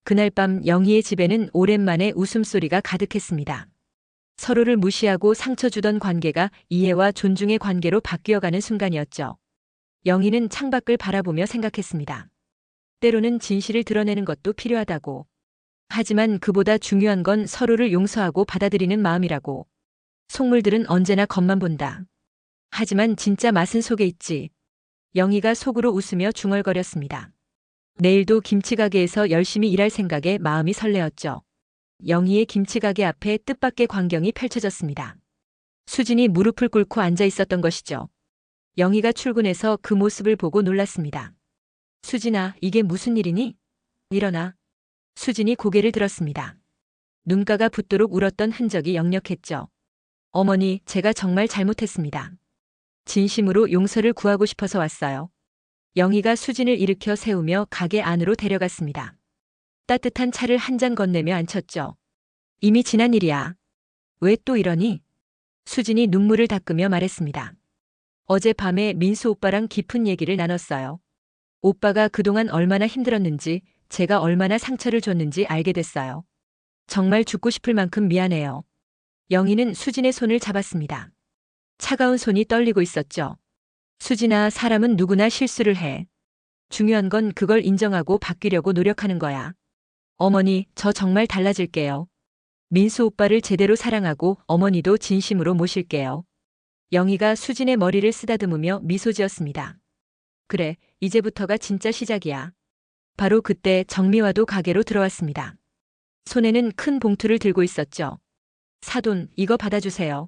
그날 밤 영희의 집에는 오랜만에 웃음소리가 가득했습니다. 서로를 무시하고 상처 주던 관계가 이해와 존중의 관계로 바뀌어가는 순간이었죠. 영희는 창밖을 바라보며 생각했습니다. 때로는 진실을 드러내는 것도 필요하다고. 하지만 그보다 중요한 건 서로를 용서하고 받아들이는 마음이라고. 속물들은 언제나 겉만 본다. 하지만 진짜 맛은 속에 있지. 영희가 속으로 웃으며 중얼거렸습니다. 내일도 김치가게에서 열심히 일할 생각에 마음이 설레었죠. 영희의 김치가게 앞에 뜻밖의 광경이 펼쳐졌습니다. 수진이 무릎을 꿇고 앉아 있었던 것이죠. 영희가 출근해서 그 모습을 보고 놀랐습니다. 수진아, 이게 무슨 일이니? 일어나. 수진이 고개를 들었습니다. 눈가가 붓도록 울었던 흔적이 역력했죠. 어머니, 제가 정말 잘못했습니다. 진심으로 용서를 구하고 싶어서 왔어요. 영희가 수진을 일으켜 세우며 가게 안으로 데려갔습니다. 따뜻한 차를 한 잔 건네며 앉혔죠. 이미 지난 일이야. 왜 또 이러니? 수진이 눈물을 닦으며 말했습니다. 어젯밤에 민수 오빠랑 깊은 얘기를 나눴어요. 오빠가 그동안 얼마나 힘들었는지, 제가 얼마나 상처를 줬는지 알게 됐어요. 정말 죽고 싶을 만큼 미안해요. 영희는 수진의 손을 잡았습니다. 차가운 손이 떨리고 있었죠. 수진아, 사람은 누구나 실수를 해. 중요한 건 그걸 인정하고 바뀌려고 노력하는 거야. 어머니, 저 정말 달라질게요. 민수 오빠를 제대로 사랑하고 어머니도 진심으로 모실게요. 영희가 수진의 머리를 쓰다듬으며 미소 지었습니다. 그래, 이제부터가 진짜 시작이야. 바로 그때 정미화도 가게로 들어왔습니다. 손에는 큰 봉투를 들고 있었죠. 사돈, 이거 받아주세요.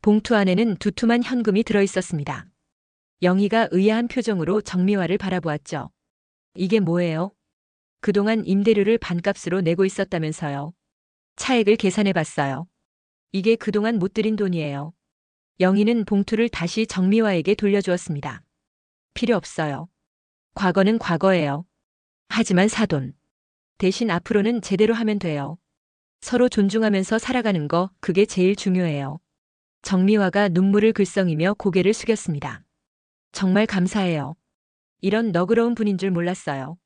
봉투 안에는 두툼한 현금이 들어있었습니다. 영희가 의아한 표정으로 정미화를 바라보았죠. 이게 뭐예요? 그동안 임대료를 반값으로 내고 있었다면서요. 차액을 계산해 봤어요. 이게 그동안 못 들인 돈이에요. 영희는 봉투를 다시 정미화에게 돌려주었습니다. 필요 없어요. 과거는 과거예요. 하지만 사돈. 대신 앞으로는 제대로 하면 돼요. 서로 존중하면서 살아가는 거, 그게 제일 중요해요. 정미화가 눈물을 글썽이며 고개를 숙였습니다. 정말 감사해요. 이런 너그러운 분인 줄 몰랐어요.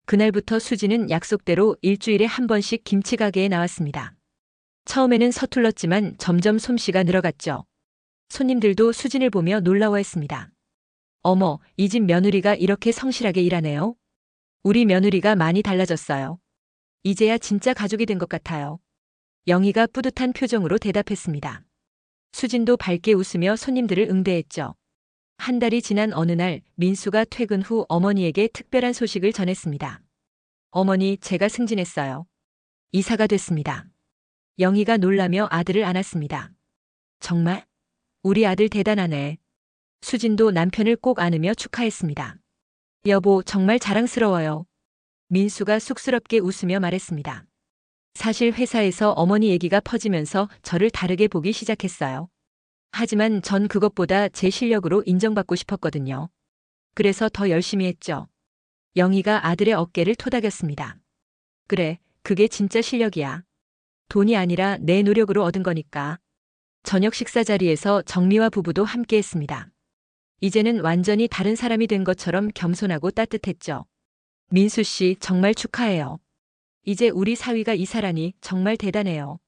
그날부터 수지는 약속대로 일주일에 한 번씩 김치 가게에 나왔습니다. 처음에는 서툴렀지만 점점 솜씨가 늘어갔죠. 손님들도 수진을 보며 놀라워했습니다. 어머, 이 집 며느리가 이렇게 성실하게 일하네요. 우리 며느리가 많이 달라졌어요. 이제야 진짜 가족이 된 것 같아요. 영희가 뿌듯한 표정으로 대답했습니다. 수진도 밝게 웃으며 손님들을 응대했죠. 한 달이 지난 어느 날 민수가 퇴근 후 어머니에게 특별한 소식을 전했습니다. 어머니, 제가 승진했어요. 이사가 됐습니다. 영희가 놀라며 아들을 안았습니다. 정말? 우리 아들 대단하네. 수진도 남편을 꼭 안으며 축하했습니다. 여보, 정말 자랑스러워요. 민수가 쑥스럽게 웃으며 말했습니다. 사실 회사에서 어머니 얘기가 퍼지면서 저를 다르게 보기 시작했어요. 하지만 전 그것보다 제 실력으로 인정받고 싶었거든요. 그래서 더 열심히 했죠. 영희가 아들의 어깨를 토닥였습니다. 그래, 그게 진짜 실력이야. 돈이 아니라 내 노력으로 얻은 거니까. 저녁 식사 자리에서 정미화 부부도 함께 했습니다. 이제는 완전히 다른 사람이 된 것처럼 겸손하고 따뜻했죠. 민수 씨, 정말 축하해요. 이제 우리 사위가 이사라니 정말 대단해요.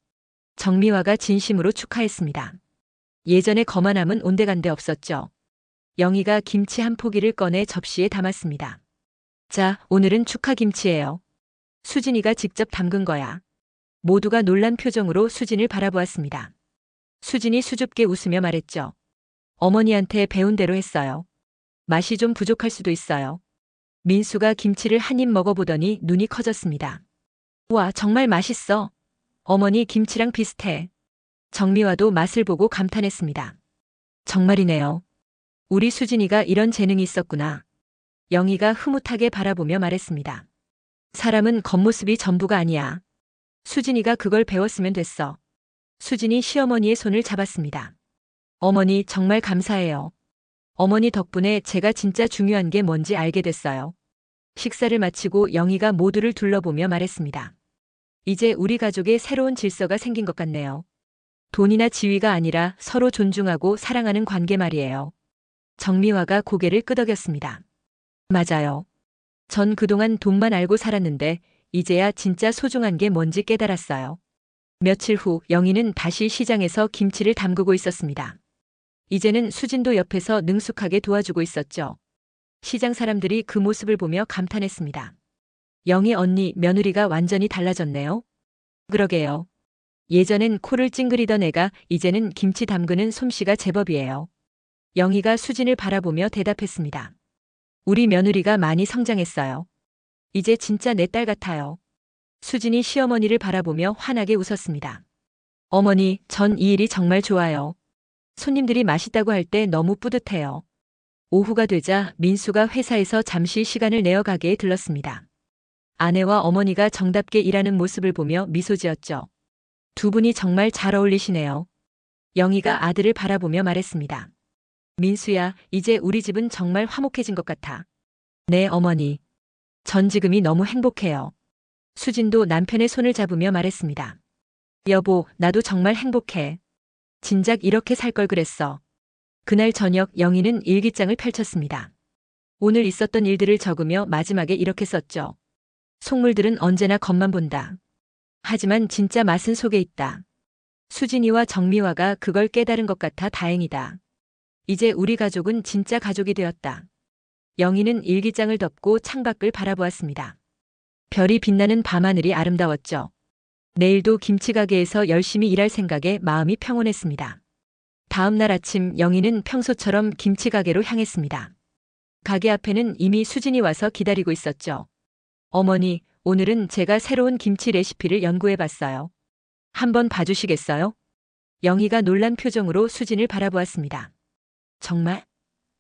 정미화가 진심으로 축하했습니다. 예전의 거만함은 온데간데 없었죠. 영희가 김치 한 포기를 꺼내 접시에 담았습니다. 자, 오늘은 축하 김치예요. 수진이가 직접 담근 거야. 모두가 놀란 표정으로 수진을 바라보았습니다. 수진이 수줍게 웃으며 말했죠. 어머니한테 배운 대로 했어요. 맛이 좀 부족할 수도 있어요. 민수가 김치를 한 입 먹어보더니 눈이 커졌습니다. 와, 정말 맛있어. 어머니 김치랑 비슷해. 정미화도 맛을 보고 감탄했습니다. 정말이네요. 우리 수진이가 이런 재능이 있었구나. 영희가 흐뭇하게 바라보며 말했습니다. 사람은 겉모습이 전부가 아니야. 수진이가 그걸 배웠으면 됐어. 수진이 시어머니의 손을 잡았습니다. 어머니, 정말 감사해요. 어머니 덕분에 제가 진짜 중요한 게 뭔지 알게 됐어요. 식사를 마치고 영희가 모두를 둘러보며 말했습니다. 이제 우리 가족의 새로운 질서가 생긴 것 같네요. 돈이나 지위가 아니라 서로 존중하고 사랑하는 관계 말이에요. 정미화가 고개를 끄덕였습니다. 맞아요. 전 그동안 돈만 알고 살았는데 이제야 진짜 소중한 게 뭔지 깨달았어요. 며칠 후 영희는 다시 시장에서 김치를 담그고 있었습니다. 이제는 수진도 옆에서 능숙하게 도와주고 있었죠. 시장 사람들이 그 모습을 보며 감탄했습니다. 영희 언니, 며느리가 완전히 달라졌네요. 그러게요. 예전엔 코를 찡그리던 애가 이제는 김치 담그는 솜씨가 제법이에요. 영희가 수진을 바라보며 대답했습니다. 우리 며느리가 많이 성장했어요. 이제 진짜 내 딸 같아요. 수진이 시어머니를 바라보며 환하게 웃었습니다. 어머니, 전 이 일이 정말 좋아요. 손님들이 맛있다고 할 때 너무 뿌듯해요. 오후가 되자 민수가 회사에서 잠시 시간을 내어 가게에 들렀습니다. 아내와 어머니가 정답게 일하는 모습을 보며 미소 지었죠. 두 분이 정말 잘 어울리시네요. 영희가 아들을 바라보며 말했습니다. 민수야, 이제 우리 집은 정말 화목해진 것 같아. 네, 어머니. 전 지금이 너무 행복해요. 수진도 남편의 손을 잡으며 말했습니다. 여보, 나도 정말 행복해. 진작 이렇게 살 걸 그랬어. 그날 저녁 영희는 일기장을 펼쳤습니다. 오늘 있었던 일들을 적으며 마지막에 이렇게 썼죠. 속물들은 언제나 겉만 본다. 하지만 진짜 맛은 속에 있다. 수진이와 정미화가 그걸 깨달은 것 같아 다행이다. 이제 우리 가족은 진짜 가족이 되었다. 영희는 일기장을 덮고 창밖을 바라보았습니다. 별이 빛나는 밤하늘이 아름다웠죠. 내일도 김치가게에서 열심히 일할 생각에 마음이 평온했습니다. 다음 날 아침 영희는 평소처럼 김치가게로 향했습니다. 가게 앞에는 이미 수진이 와서 기다리고 있었죠. 어머니, 오늘은 제가 새로운 김치 레시피를 연구해 봤어요. 한번 봐주시겠어요? 영희가 놀란 표정으로 수진을 바라보았습니다. 정말?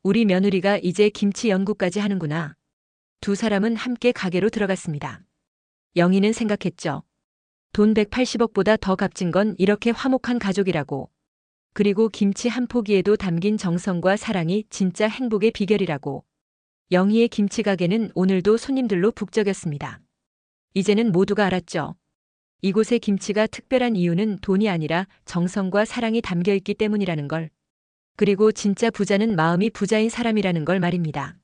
우리 며느리가 이제 김치 연구까지 하는구나. 두 사람은 함께 가게로 들어갔습니다. 영희는 생각했죠. 돈 180억보다 더 값진 건 이렇게 화목한 가족이라고. 그리고 김치 한 포기에도 담긴 정성과 사랑이 진짜 행복의 비결이라고. 영희의 김치 가게는 오늘도 손님들로 북적였습니다. 이제는 모두가 알았죠. 이곳의 김치가 특별한 이유는 돈이 아니라 정성과 사랑이 담겨 있기 때문이라는 걸. 그리고 진짜 부자는 마음이 부자인 사람이라는 걸 말입니다.